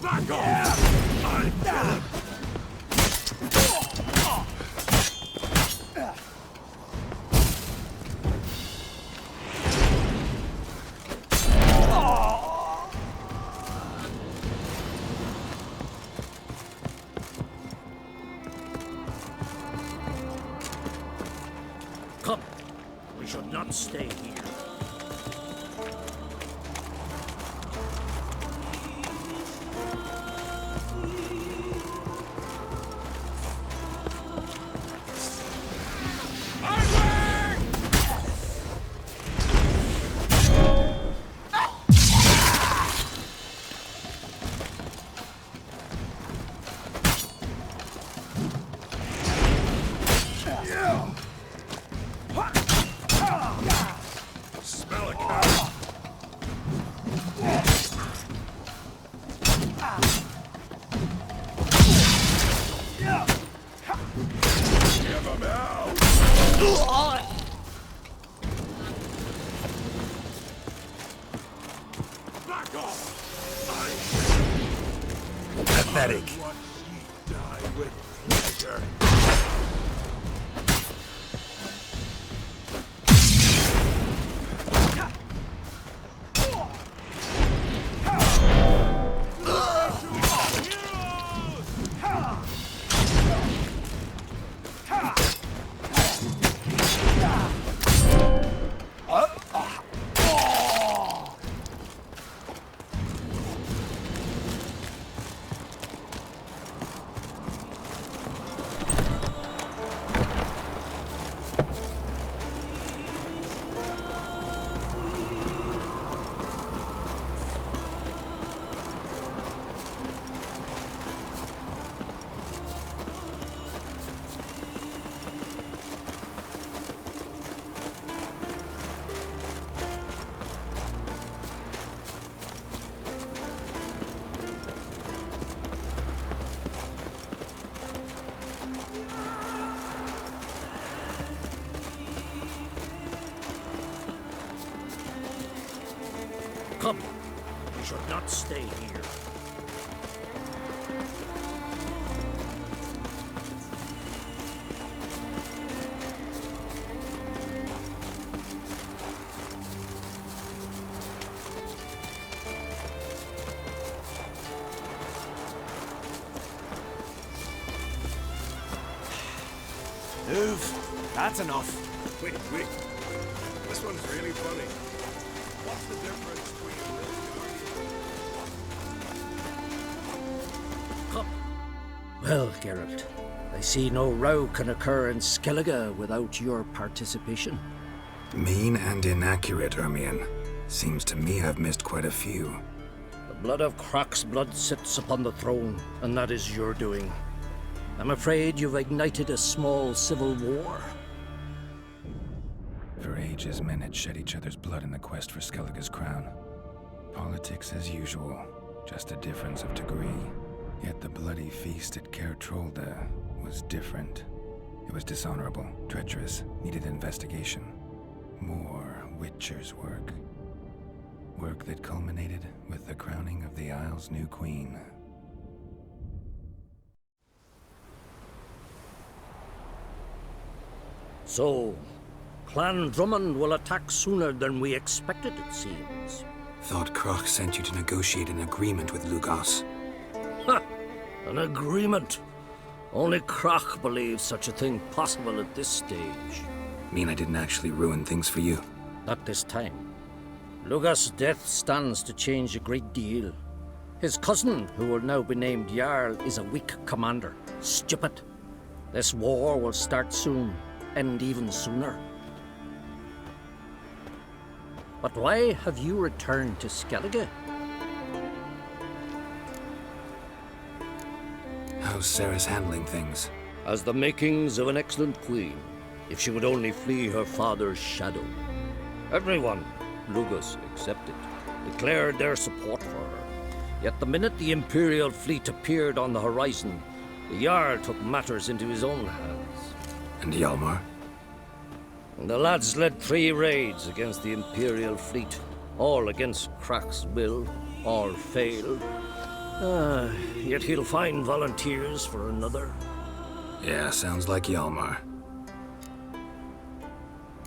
Back off! I'll kill him! Come, we should not stay here. Smell a cow. Give him hell. Back off. Pathetic. I watch ye die with pleasure. stay here. Move. That's enough. Wait. This one's really funny. What's the difference between... Well, Geralt, I see no row can occur in Skellige without your participation. Mean and inaccurate, Ermion. Seems to me I've missed quite a few. The blood of Croc's blood sits upon the throne, and that is your doing. I'm afraid you've ignited a small civil war. For ages, men had shed each other's blood in the quest for Skellige's crown. Politics as usual, just a difference of degree. Yet the bloody feast at Caer Trolda was different. It was dishonorable, treacherous, needed investigation. More Witcher's work. Work that culminated with the crowning of the Isle's new queen. So, Clan Drummond will attack sooner than we expected, it seems. Thought Croc sent you to negotiate an agreement with Lugos. Ha! An agreement? Only Croc believes such a thing possible at this stage. Mean I didn't actually ruin things for you? Not this time. Lugos' death stands to change a great deal. His cousin, who will now be named Jarl, is a weak commander. Stupid. This war will start soon. End even sooner. But why have you returned to Skellige? How's Sarah's handling things? Has the makings of an excellent queen, if she would only flee her father's shadow. Everyone, Lugos excepted, declared their support for her. Yet the minute the Imperial fleet appeared on the horizon, the Jarl took matters into his own hands. And Hjalmar? The lads led 3 raids against the Imperial fleet, all against Croc's will, all failed. Yet he'll find volunteers for another. Yeah, sounds like Hjalmar.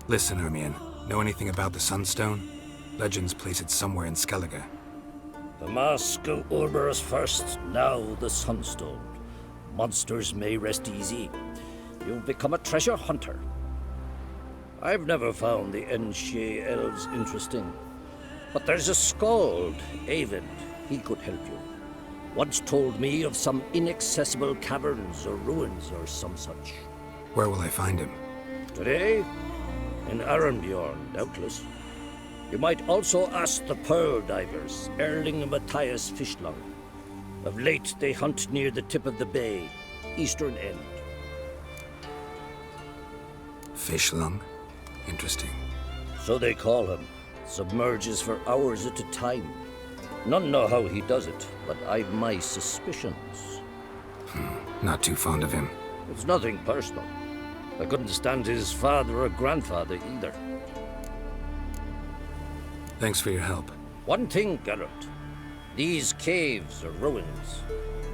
Listen, Ermion, know anything about the Sunstone? Legends place it somewhere in Skellige. The mask of Urberus first, now the Sunstone. Monsters may rest easy. You've become a treasure hunter. I've never found the Enshe elves interesting. But there's a skald, Avid. He could help you. Once told me of some inaccessible caverns or ruins or some such. Where will I find him? Today? In Arenbjorn, doubtless. You might also ask the Pearl Divers, Erling and Matthias Fishlung. Of late, they hunt near the tip of the bay, eastern end. Fishlung? Interesting. So they call him. Submerges for hours at a time. None know how he does it, but I've my suspicions. Not too fond of him. It's nothing personal. I couldn't stand his father or grandfather either. Thanks for your help. One thing, Geralt. These caves are ruins.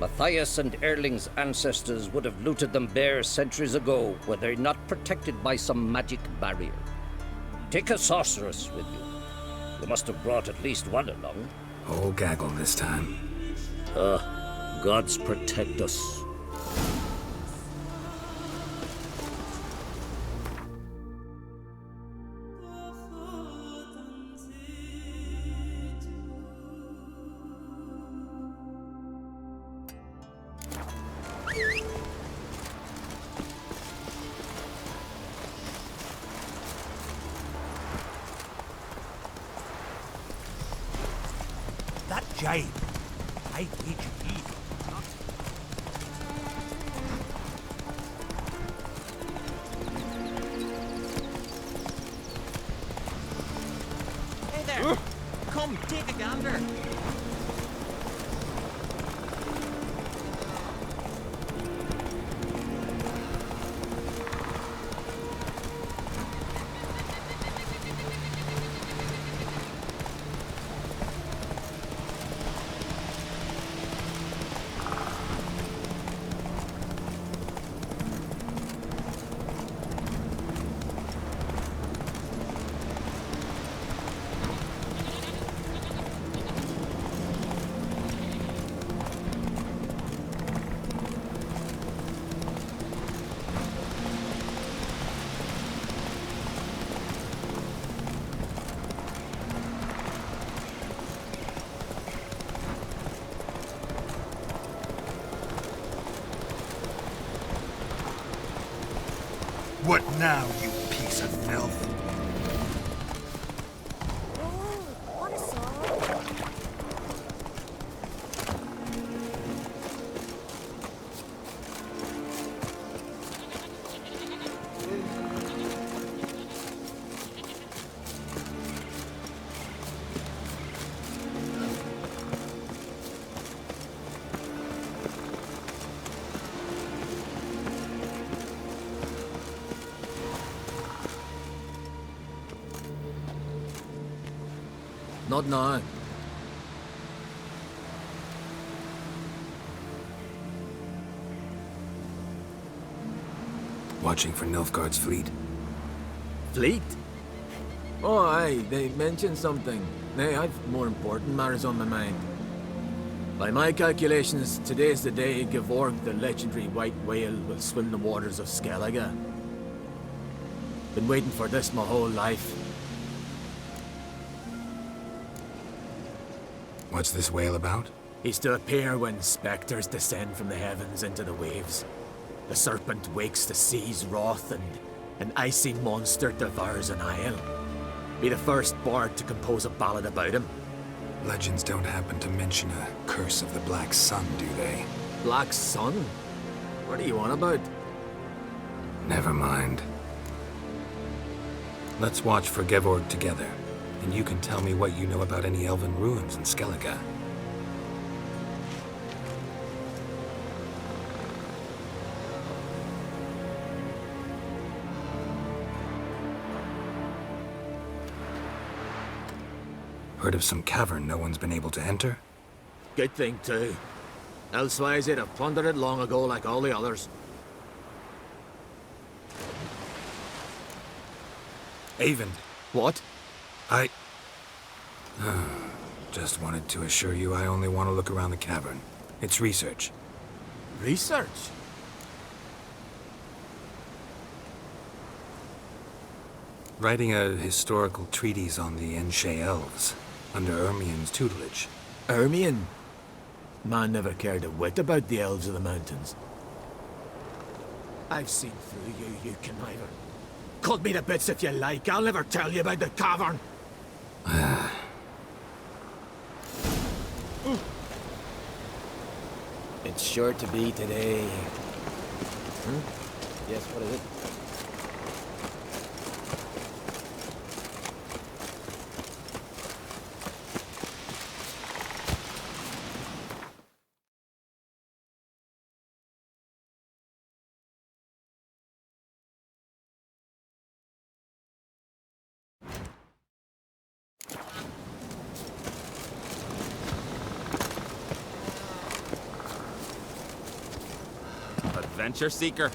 Matthias and Erling's ancestors would have looted them bare centuries ago were they not protected by some magic barrier. Take a sorceress with you. You must have brought at least one along. Whole gaggle this time. Gods protect us. That jibe. I hate you eat. Hey there! Come, take a gander! What now, you piece of filth? Not now. Watching for Nilfgaard's fleet. Fleet? Oh, aye, they mentioned something. Nay, I've more important matters on my mind. By my calculations, today's the day Gevorg, the legendary white whale, will swim the waters of Skellige. Been waiting for this my whole life. What's this whale about? He's to appear when spectres descend from the heavens into the waves. The serpent wakes the sea's wrath, and an icy monster devours an isle. Be the first bard to compose a ballad about him. Legends don't happen to mention a curse of the Black Sun, do they? Black Sun? What are you on about? Never mind. Let's watch for Gevorg together, and you can tell me what you know about any elven ruins in Skellige. Heard of some cavern no one's been able to enter? Good thing, too. Elsewise, they'd have plundered it long ago like all the others. Avon. What? I... just wanted to assure you I only want to look around the cavern. It's research. Research? Writing a historical treatise on the Enshe elves, under Ermien's tutelage. Ermien? Man never cared a whit about the elves of the mountains. I've seen through you, you conniver. Cut me to bits if you like, I'll never tell you about the cavern. It's sure to be today. Yes, what is it? Adventure seeker.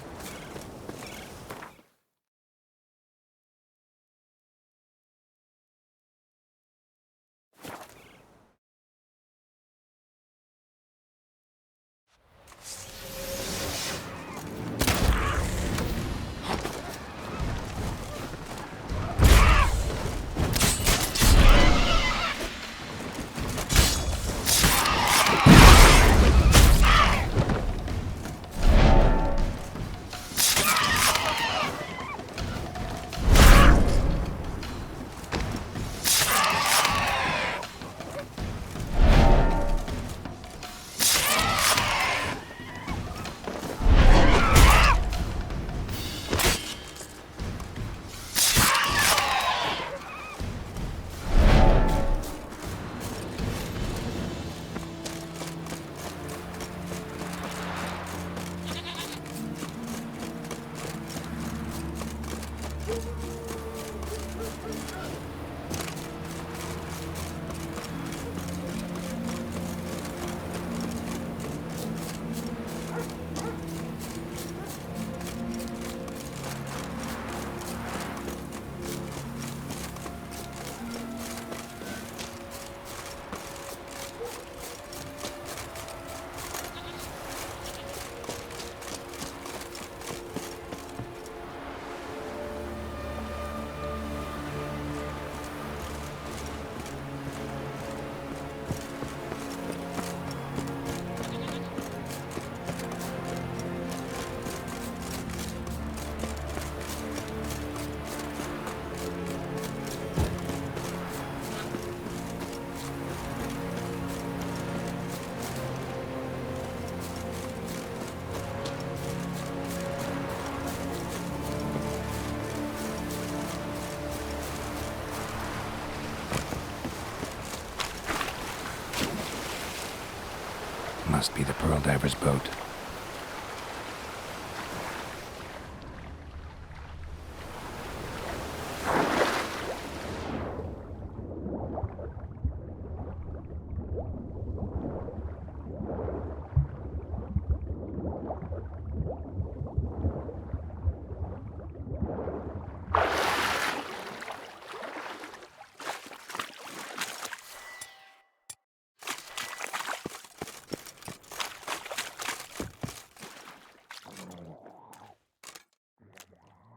must be the Pearl Diver's boat.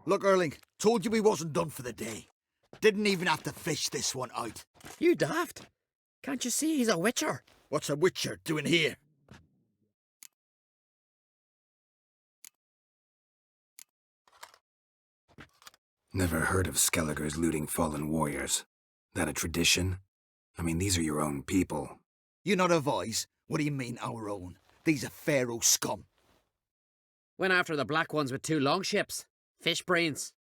Look, Erling, told you we wasn't done for the day. Didn't even have to fish this one out. You daft. Can't you see he's a witcher? What's a witcher doing here? Never heard of Skelligers looting fallen warriors. That a tradition? I mean, these are your own people. You not advise? What do you mean, our own? These are Pharaoh scum. Went after the black ones with 2 longships. Fish brains.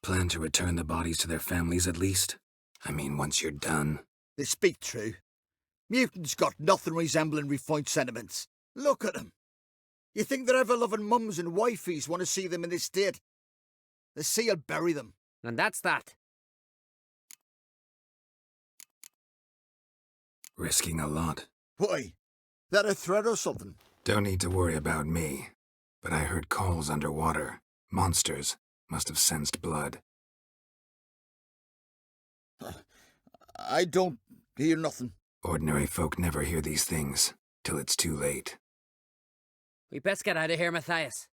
Plan to return the bodies to their families at least? I mean, once you're done. They speak true. Mutants got nothing resembling refined sentiments. Look at them. You think their ever-loving mums and wifeys want to see them in this state? The sea will bury them. And that's that. Risking a lot. Why? That a threat or something? Don't need to worry about me. But I heard calls underwater. Monsters must have sensed blood. I don't hear nothing. Ordinary folk never hear these things, till it's too late. We best get out of here, Matthias.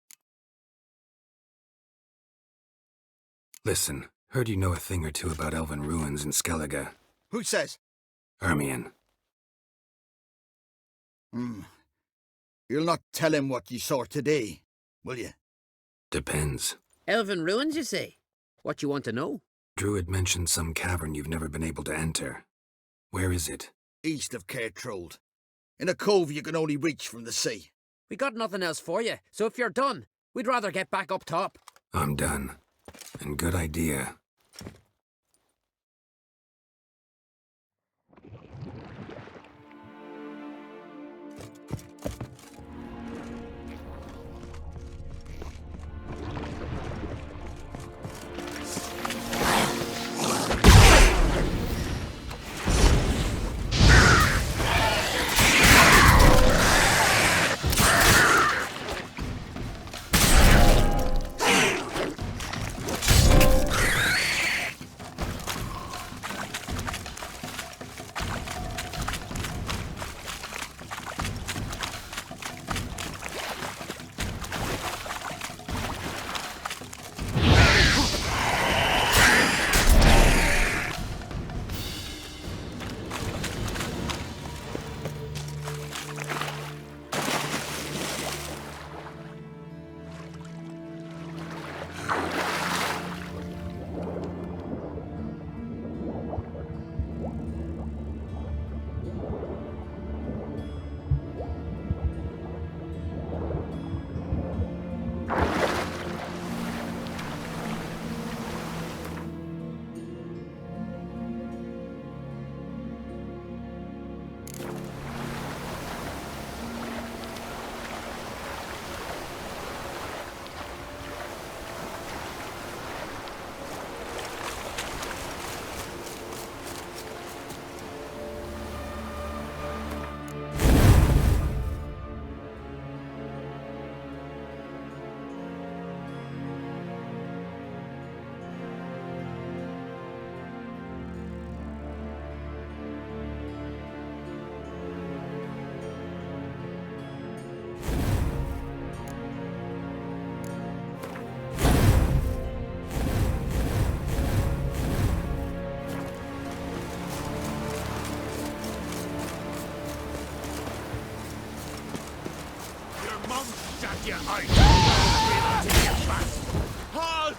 Listen, heard you know a thing or two about elven ruins in Skellige. Who says? Ermion. You'll not tell him what you saw today, will you? Depends. Elven ruins, you say? What you want to know? Druid mentioned some cavern you've never been able to enter. Where is it? East of Cairtrold. In a cove you can only reach from the sea. We got nothing else for you, so if you're done, we'd rather get back up top. I'm done. And good idea. You out! Halt!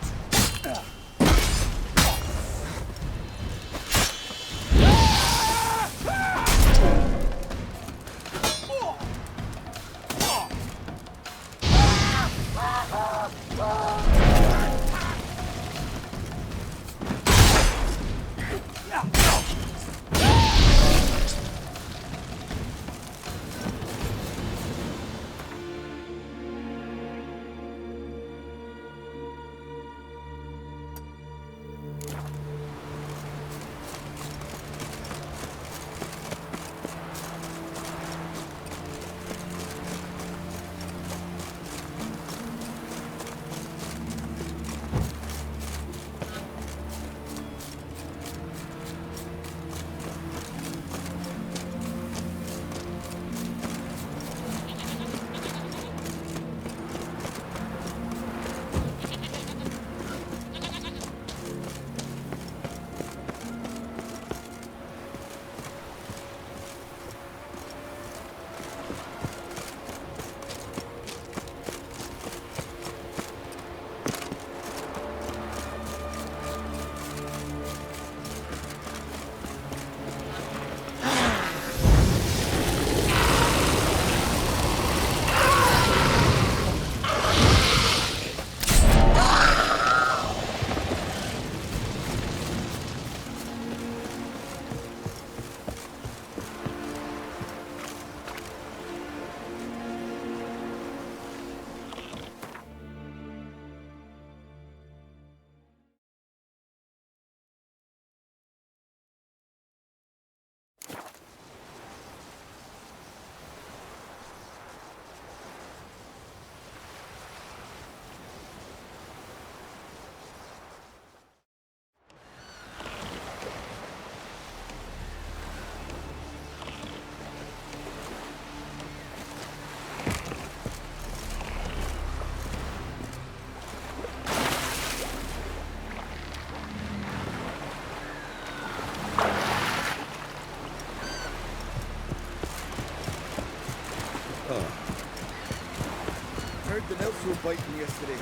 Heard the Nels were biting yesterday.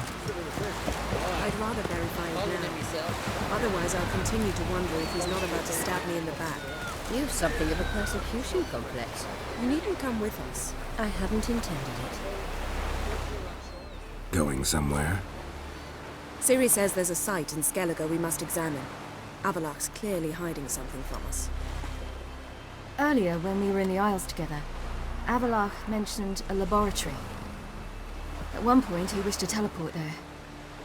I'd rather verify it now. Otherwise, I'll continue to wonder if he's not about to stab me in the back. You've something of a persecution complex. You needn't come with us. I hadn't intended it. Going somewhere? Ciri says there's a site in Skellige we must examine. Avalok's clearly hiding something from us. Earlier, when we were in the Isles together, Avalok mentioned a laboratory. At one point, he wished to teleport there,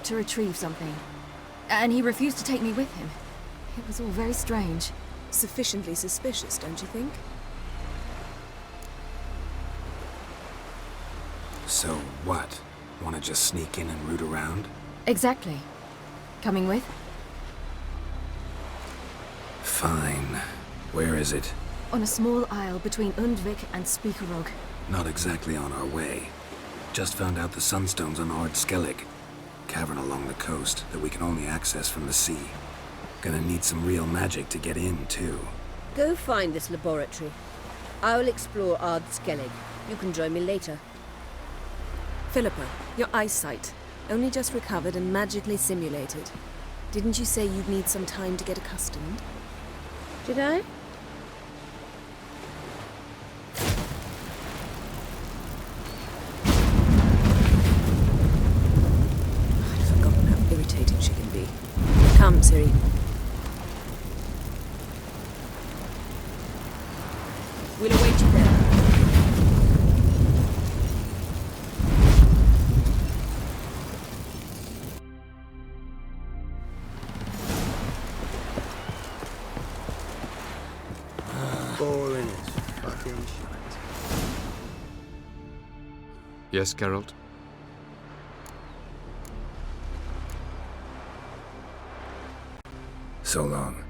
to retrieve something. And he refused to take me with him. It was all very strange. Sufficiently suspicious, don't you think? So what? Want to just sneak in and root around? Exactly. Coming with? Fine. Where is it? On a small isle between Undvik and Spikerog. Not exactly on our way. Just found out the sunstones on Ard Skellig. Cavern along the coast that we can only access from the sea. Gonna need some real magic to get in, too. Go find this laboratory. I will explore Ard Skellig. You can join me later. Philippa, your eyesight. Only just recovered and magically simulated. Didn't you say you'd need some time to get accustomed? Did I? I'd forgotten how irritating she can be. Come, Ciri. We'll await you there. Boring as fucking shit. Yes, Geralt? So long.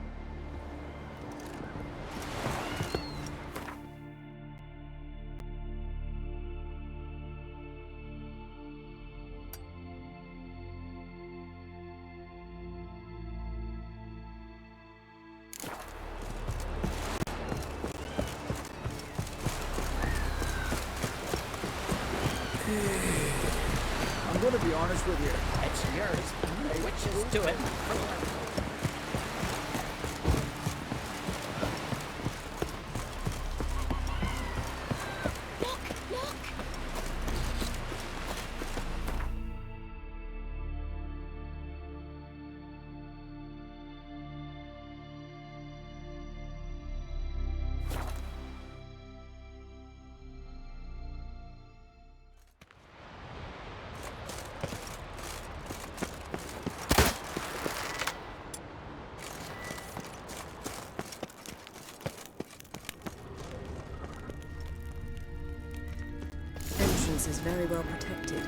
I'm gonna be honest with you. It's yours. Which is to it. Is very well protected.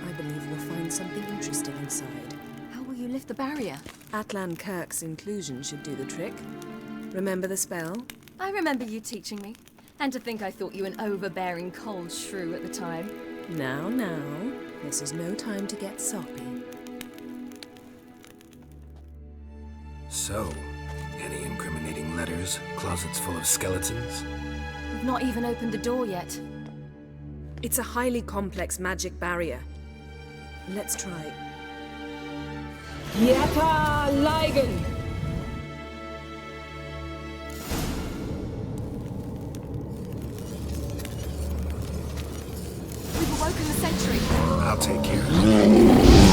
I believe we'll find something interesting inside. How will you lift the barrier? Atlan Kirk's inclusion should do the trick. Remember the spell? I remember you teaching me. And to think I thought you an overbearing cold shrew at the time. Now, this is no time to get soppy. So, any incriminating letters? Closets full of skeletons? We've not even opened the door yet. It's a highly complex magic barrier. Let's try. Yata Ligen! We've awoken the sentry. I'll take care of it.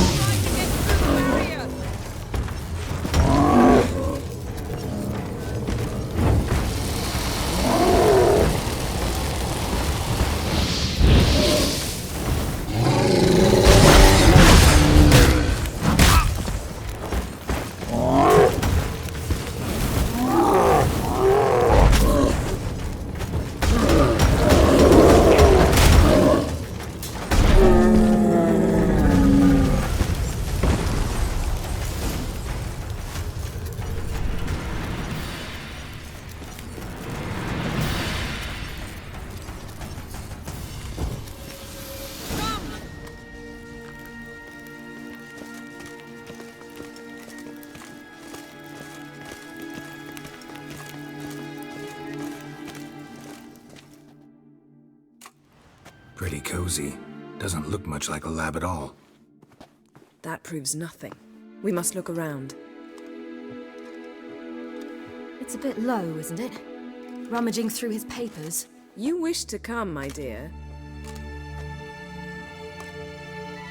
Pretty cozy. Doesn't look much like a lab at all. That proves nothing. We must look around. It's a bit low, isn't it? Rummaging through his papers. You wish to come, my dear.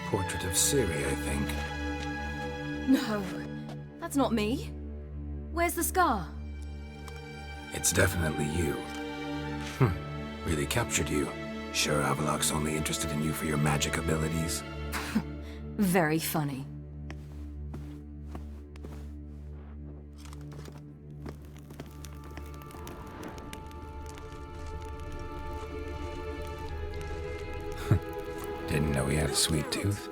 Portrait of Siri, I think. No, that's not me. Where's the scar? It's definitely you. Really captured you. Sure Avalok's only interested in you for your magic abilities? Very funny. Didn't know he had a sweet tooth.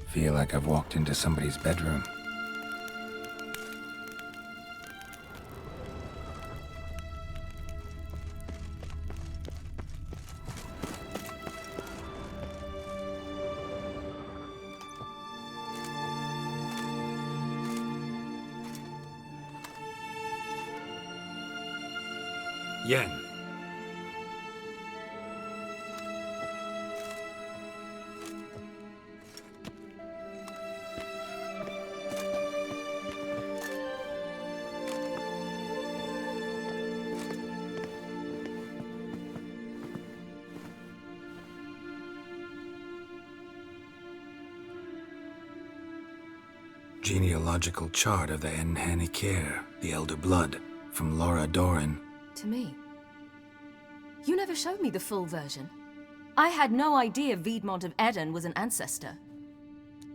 Feel like I've walked into somebody's bedroom. Yen. Genealogical chart of the Enhanikir, the Elder Blood, from Laura Doran. To me. You never showed me the full version. I had no idea Viedmont of Eden was an ancestor.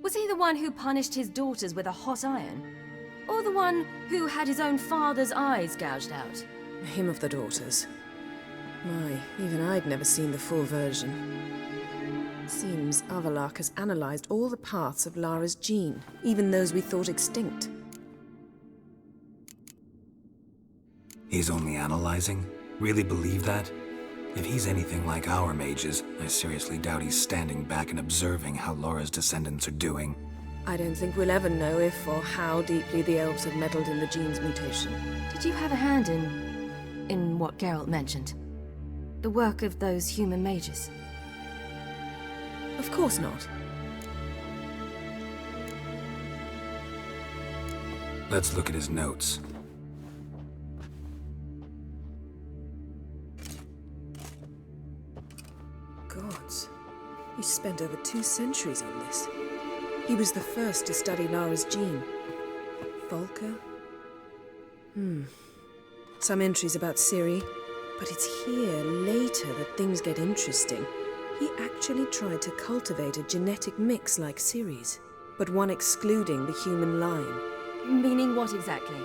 Was he the one who punished his daughters with a hot iron? Or the one who had his own father's eyes gouged out? Him of the daughters. My, even I'd never seen the full version. Seems Avalok has analyzed all the parts of Lara's gene, even those we thought extinct. He's only analyzing? Really believe that? If he's anything like our mages, I seriously doubt he's standing back and observing how Laura's descendants are doing. I don't think we'll ever know if or how deeply the elves have meddled in the gene's mutation. Did you have a hand in what Geralt mentioned? The work of those human mages? Of course not. Let's look at his notes. Gods. He spent over 2 centuries on this. He was the first to study Lara's gene. Volker? Some entries about Ciri, but it's here, later, that things get interesting. He actually tried to cultivate a genetic mix like Ciri's, but one excluding the human line. Meaning what exactly?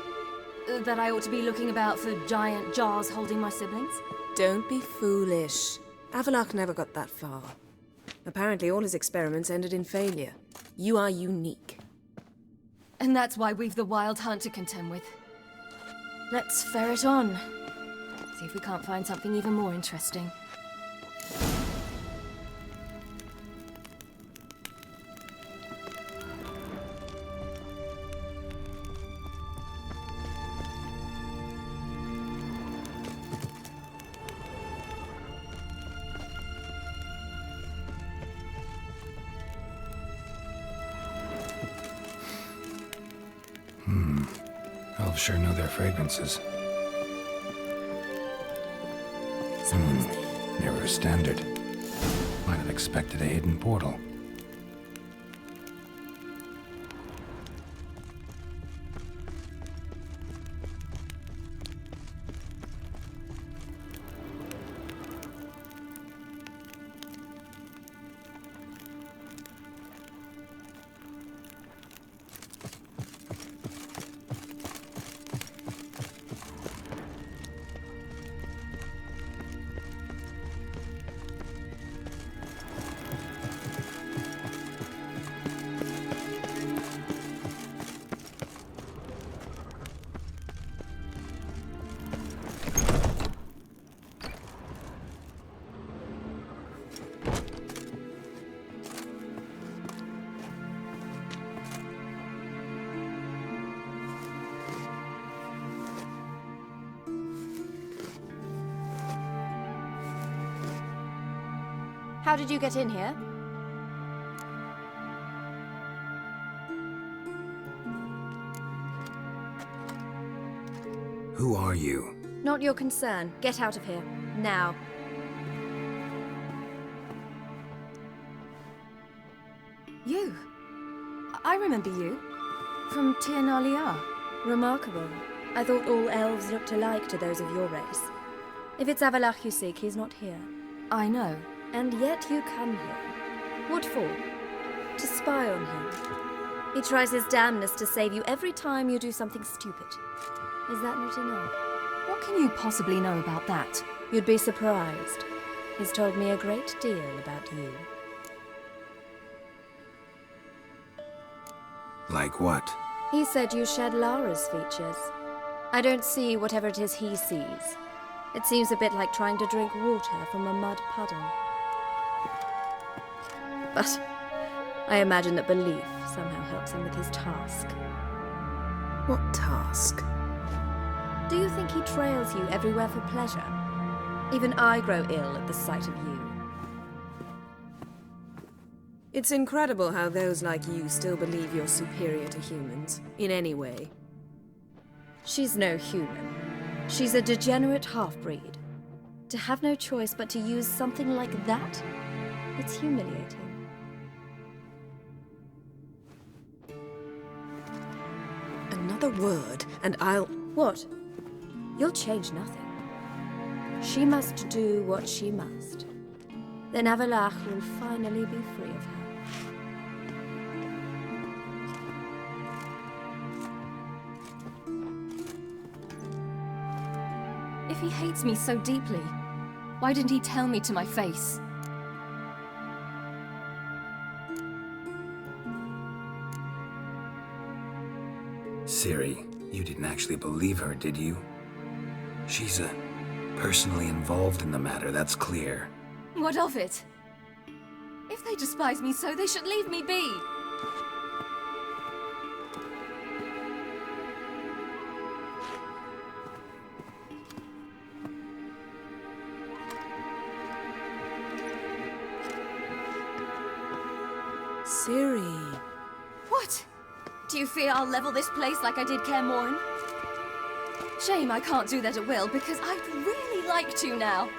That I ought to be looking about for giant jars holding my siblings? Don't be foolish. Avalok never got that far. Apparently all his experiments ended in failure. You are unique. And that's why we've the Wild Hunt to contend with. Let's ferret on. See if we can't find something even more interesting. Elves sure know their fragrances. Someone's there. Never a standard. Might have expected a hidden portal. How did you get in here? Who are you? Not your concern. Get out of here. Now. You? I remember you. From Tirnalia. Remarkable. I thought all elves looked alike to those of your race. If it's Avalach you seek, he's not here. I know. And yet you come here. What for? To spy on him. He tries his damnedest to save you every time you do something stupid. Is that not enough? What can you possibly know about that? You'd be surprised. He's told me a great deal about you. Like what? He said you shared Lara's features. I don't see whatever it is he sees. It seems a bit like trying to drink water from a mud puddle. But I imagine that belief somehow helps him with his task. What task? Do you think he trails you everywhere for pleasure? Even I grow ill at the sight of you. It's incredible how those like you still believe you're superior to humans, in any way. She's no human. She's a degenerate half-breed. To have no choice but to use something like that, it's humiliating. Another word, and I'll... What? You'll change nothing. She must do what she must. Then Avalach will finally be free of her. If he hates me so deeply, why didn't he tell me to my face? Ciri, you didn't actually believe her, did you? She's personally involved in the matter, that's clear. What of it? If they despise me so, they should leave me be. Ciri. What? Do you fear I'll level this place like I did Kaer Morhen? Shame I can't do that at will, because I'd really like to now.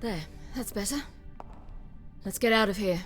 There, that's better. Let's get out of here.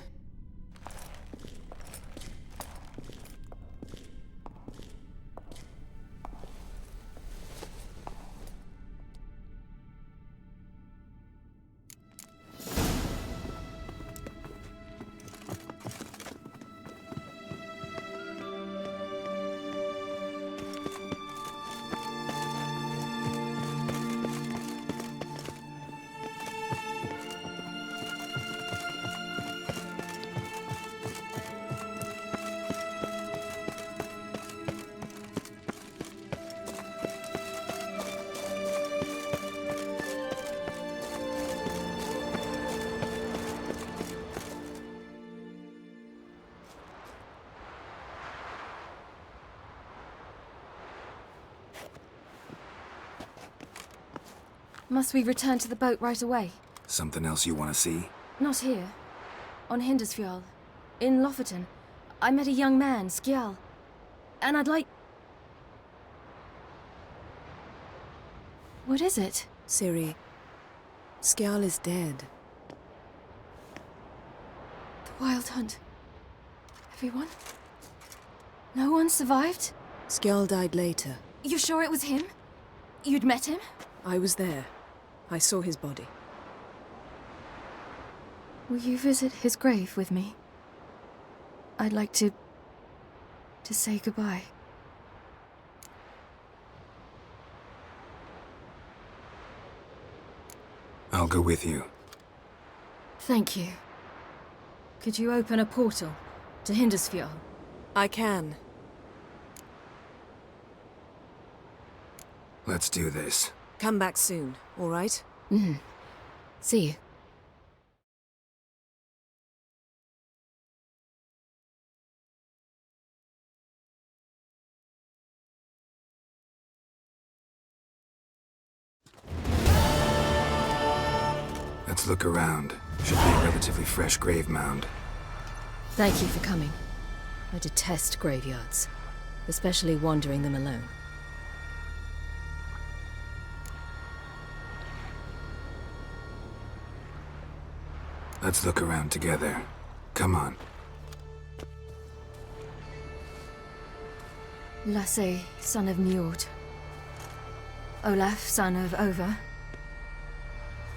Must we return to the boat right away? Something else you want to see? Not here. On Hindusfjall. In Lofoten. I met a young man, Skjal. And I'd like... What is it? Ciri, Skjal is dead. The Wild Hunt. Everyone? No one survived? Skjal died later. You sure it was him? You'd met him? I was there. I saw his body. Will you visit his grave with me? I'd like to say goodbye. I'll go with you. Thank you. Could you open a portal to Hindusfjall? I can. Let's do this. Come back soon, all right? See you. Let's look around. Should be a relatively fresh grave mound. Thank you for coming. I detest graveyards, especially wandering them alone. Let's look around together. Come on. Lasse, son of Njord. Olaf, son of Over.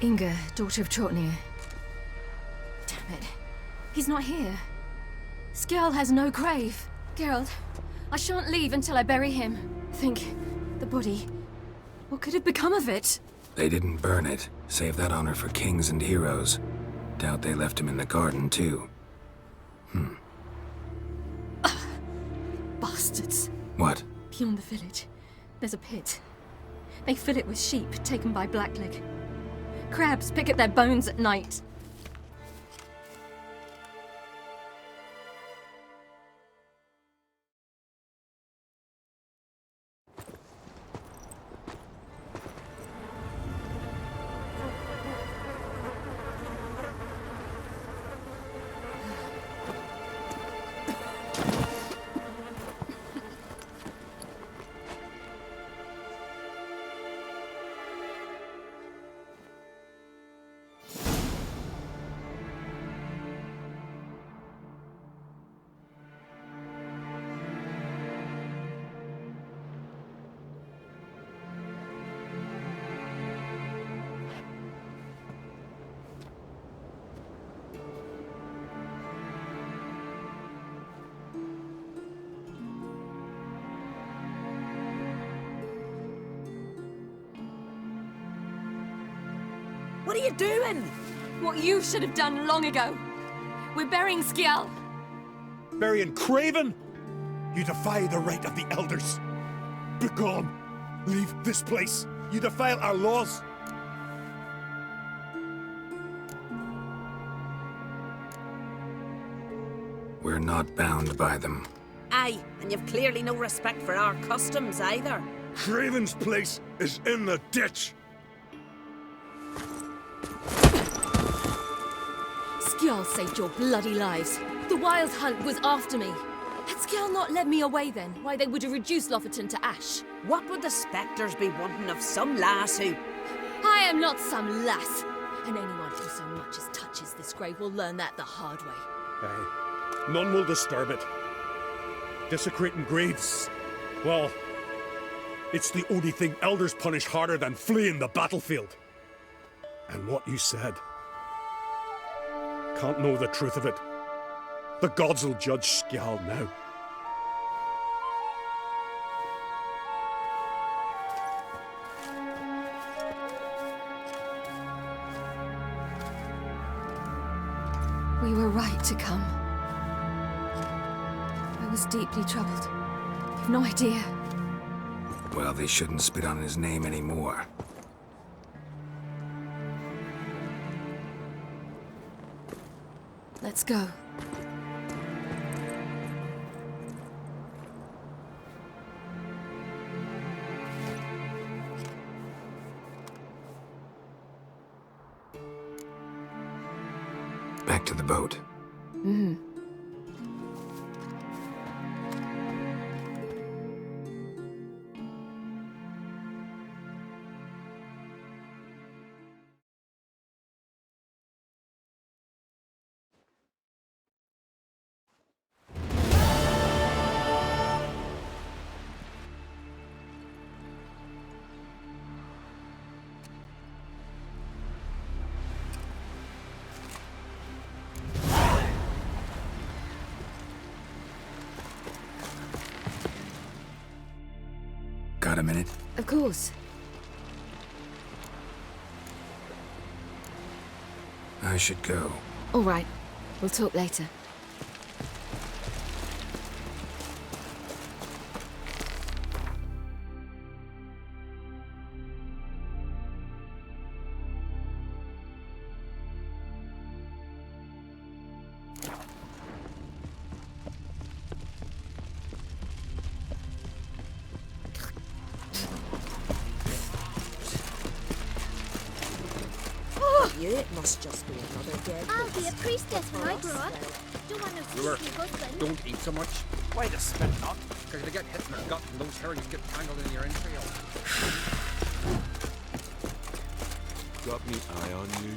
Inga, daughter of Trotnir. Damn it. He's not here. Skjal has no grave. Geralt, I shan't leave until I bury him. Think, the body. What could have become of it? They didn't burn it. Save that honor for kings and heroes. Doubt they left him in the garden, too. Bastards. What? Beyond the village, there's a pit. They fill it with sheep taken by Blackleg. Crabs pick at their bones at night. What are you doing? What you should have done long ago. We're burying Skjal. Burying Craven? You defy the right of the elders. Begone. Leave this place. You defile our laws. We're not bound by them. Aye, and you've clearly no respect for our customs either. Craven's place is in the ditch. Skjal saved your bloody lives. The Wild Hunt was after me. Had Skjal not led me away then, why they would have reduced Lofoten to ash. What would the spectres be wanting of some lass who... I am not some lass. And anyone who so much as touches this grave will learn that the hard way. Aye. None will disturb it. Desecrating graves, well, it's the only thing elders punish harder than fleeing the battlefield. And what you said. Can't know the truth of it. The gods will judge Skjal now. We were right to come. I was deeply troubled. You've no idea. Well, they shouldn't spit on his name anymore. Let's go. back to the boat. Mm-hmm. Got a minute? Of course. I should go. All right. We'll talk later. Yeah, it must just be another dead. I'll be a priestess when I grow up. Don't want no Brewer, sneaky husband. don't eat so much. Why the spit not? Because you get hit in the gut and those herrings get tangled in your entrails. Got me eye on you.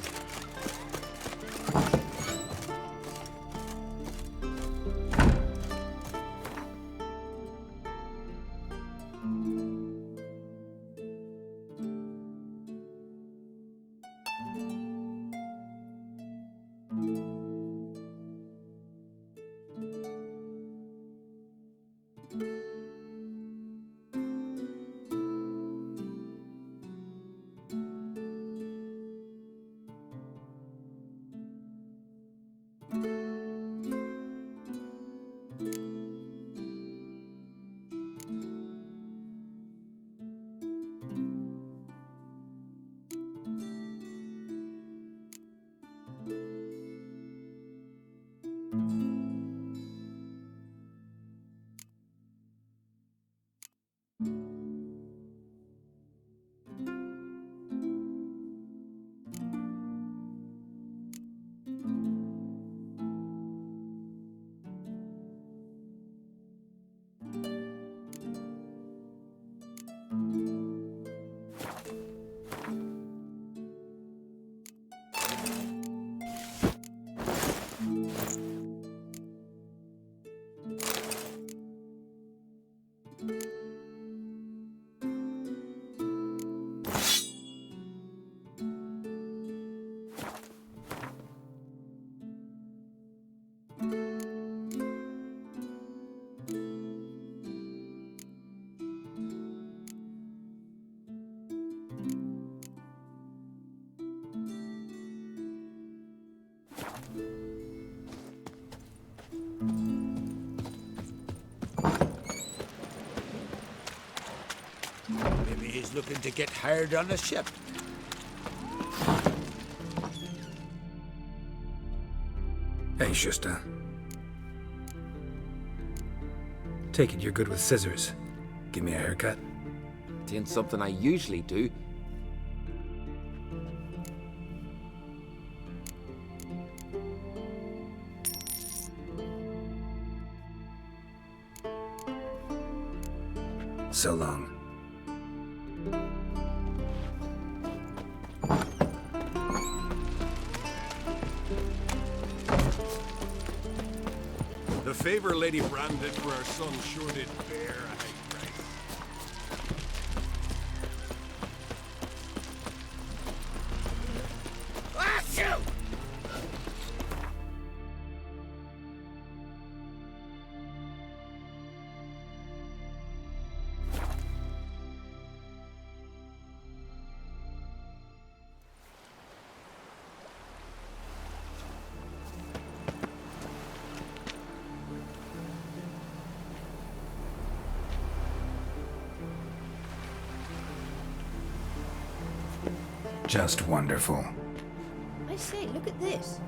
Maybe he's looking to get hired on a ship. Hey, Schuster. Take it you're good with scissors. Give me a haircut. It ain't something I usually do. So long. The favor Lady Brand did for her son sure did bear a high price. Ah, shoot! Just wonderful. I say, look at this.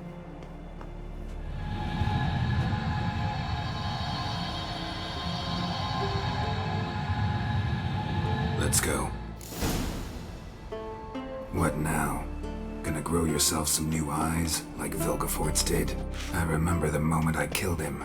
Let's go. What now? Gonna grow yourself some new eyes, like Vilgefortz did? I remember the moment I killed him.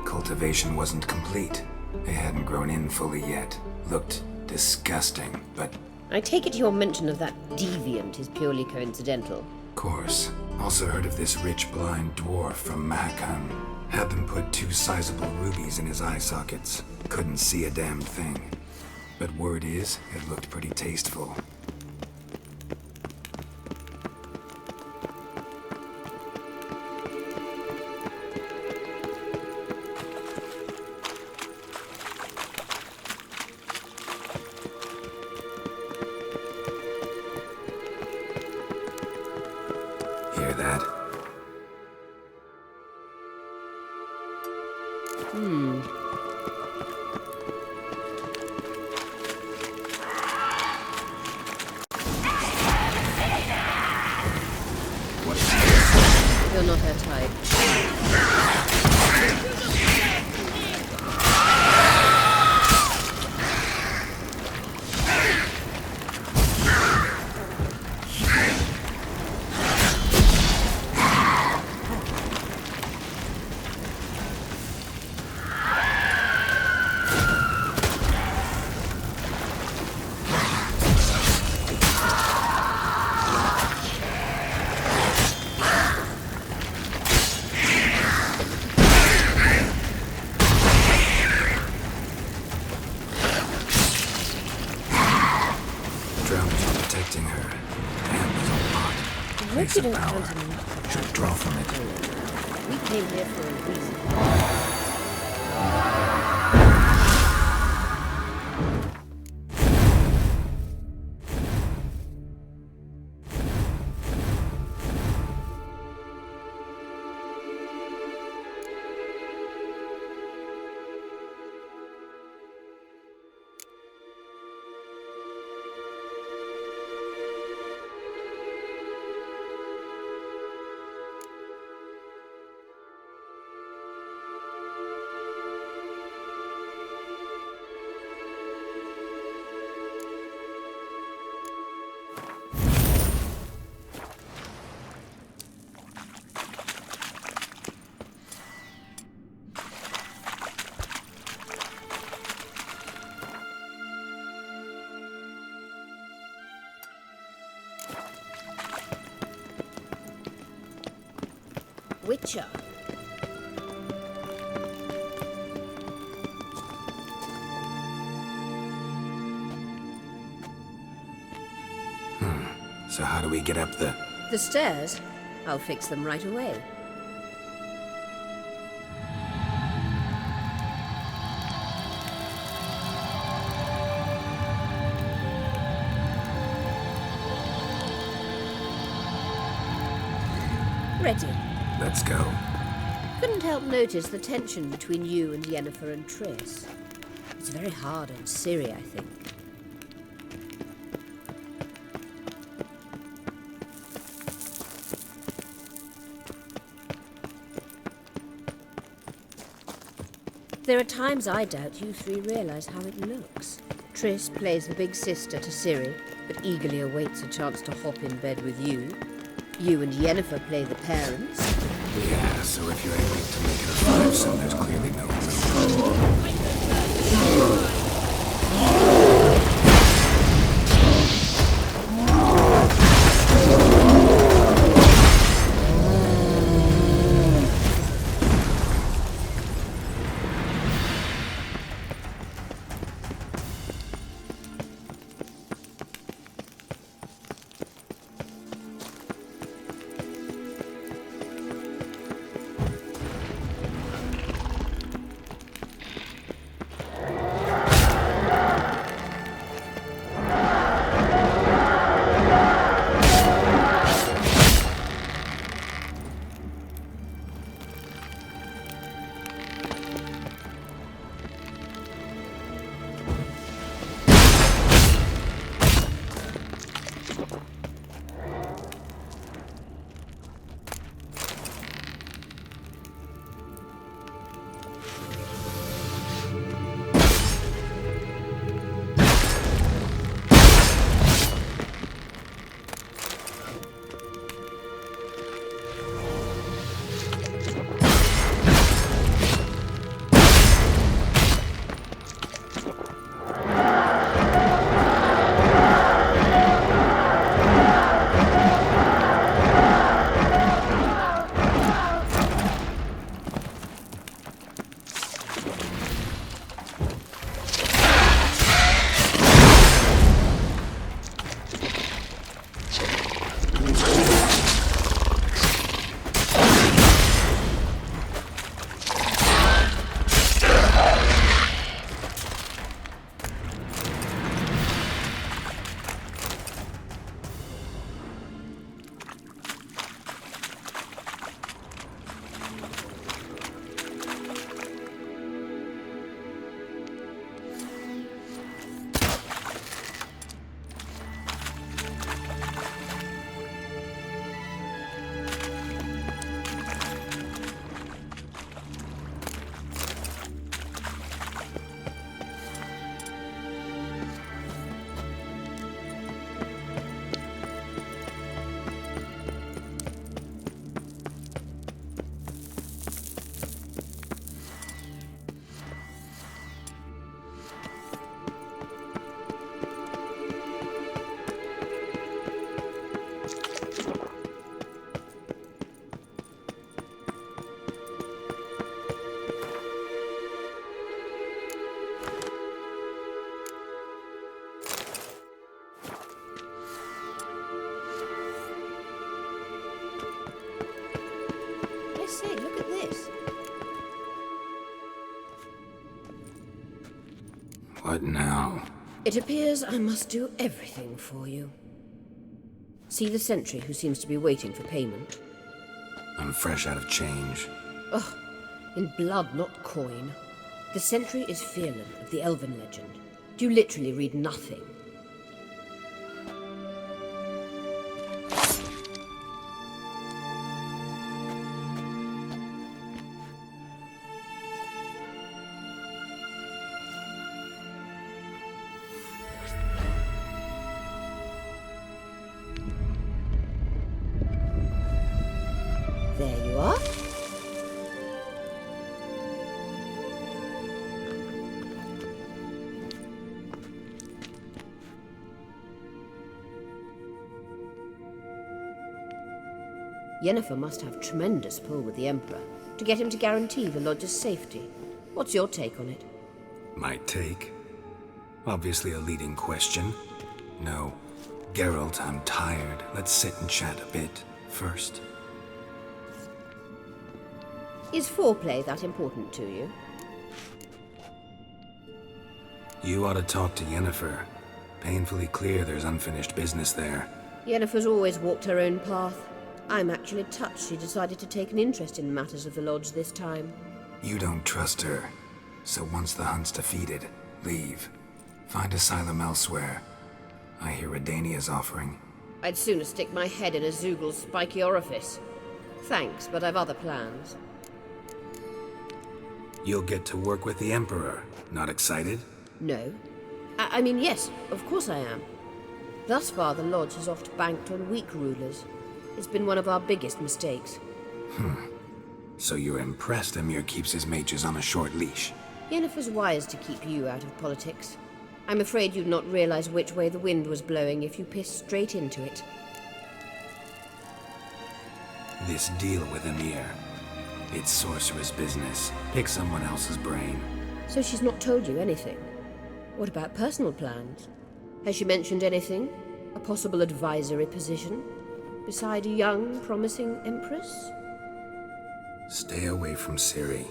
Cultivation wasn't complete. It hadn't grown in fully yet. Looked disgusting, but... I take it your mention of that deviant is purely coincidental. Course. Also heard of this rich blind dwarf from Mahakam. Had them put 2 sizable rubies in his eye sockets. Couldn't see a damn thing. But word is, it looked pretty tasteful. Hear that? You're not her type. Protecting her. Damn, there's a lot. Place of power. Should draw from it. We came here for a reason. Witcher. So how do we get up the... The stairs? I'll fix them right away. Ready. Let's go. Couldn't help notice the tension between you and Yennefer and Triss. It's very hard on Ciri, I think. There are times I doubt you three realize how it looks. Triss plays the big sister to Ciri, but eagerly awaits a chance to hop in bed with you. You and Yennefer play the parents. Yeah, so if you're aiming to make it a 5-some, there's clearly no room. say, look at this. What now? It appears I must do everything for you. See the sentry who seems to be waiting for payment? I'm fresh out of change. Ugh, in blood, not coin. The sentry is Fearlan of the Elven legend. Do you literally read nothing? There you are. Yennefer must have tremendous pull with the Emperor to get him to guarantee the Lodge's safety. What's your take on it? My take? Obviously a leading question. No. Geralt, I'm tired. Let's sit and chat a bit first. Is foreplay that important to you? You ought to talk to Yennefer. Painfully clear there's unfinished business there. Yennefer's always walked her own path. I'm actually touched she decided to take an interest in matters of the Lodge this time. You don't trust her. So once the hunt's defeated, leave. Find asylum elsewhere. I hear Redania's offering. I'd sooner stick my head in a Zoogl's spiky orifice. Thanks, but I've other plans. You'll get to work with the Emperor. Not excited? No. I mean, yes, of course I am. Thus far, the Lodge has oft banked on weak rulers. It's been one of our biggest mistakes. So you're impressed Emir keeps his mages on a short leash? Yennefer's wise to keep you out of politics. I'm afraid you'd not realize which way the wind was blowing if you pissed straight into it. This deal with Emir. It's sorceress business. Pick someone else's brain. So she's not told you anything? What about personal plans? Has she mentioned anything? A possible advisory position? Beside a young, promising empress? Stay away from Ciri.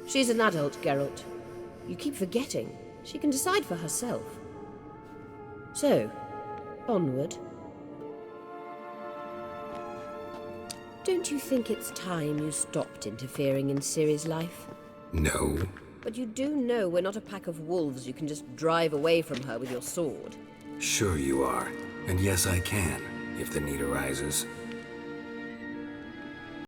She's an adult, Geralt. You keep forgetting. She can decide for herself. So, onward. Don't you think it's time you stopped interfering in Ciri's life? No. But you do know we're not a pack of wolves you can just drive away from her with your sword. Sure you are. And yes, I can, if the need arises.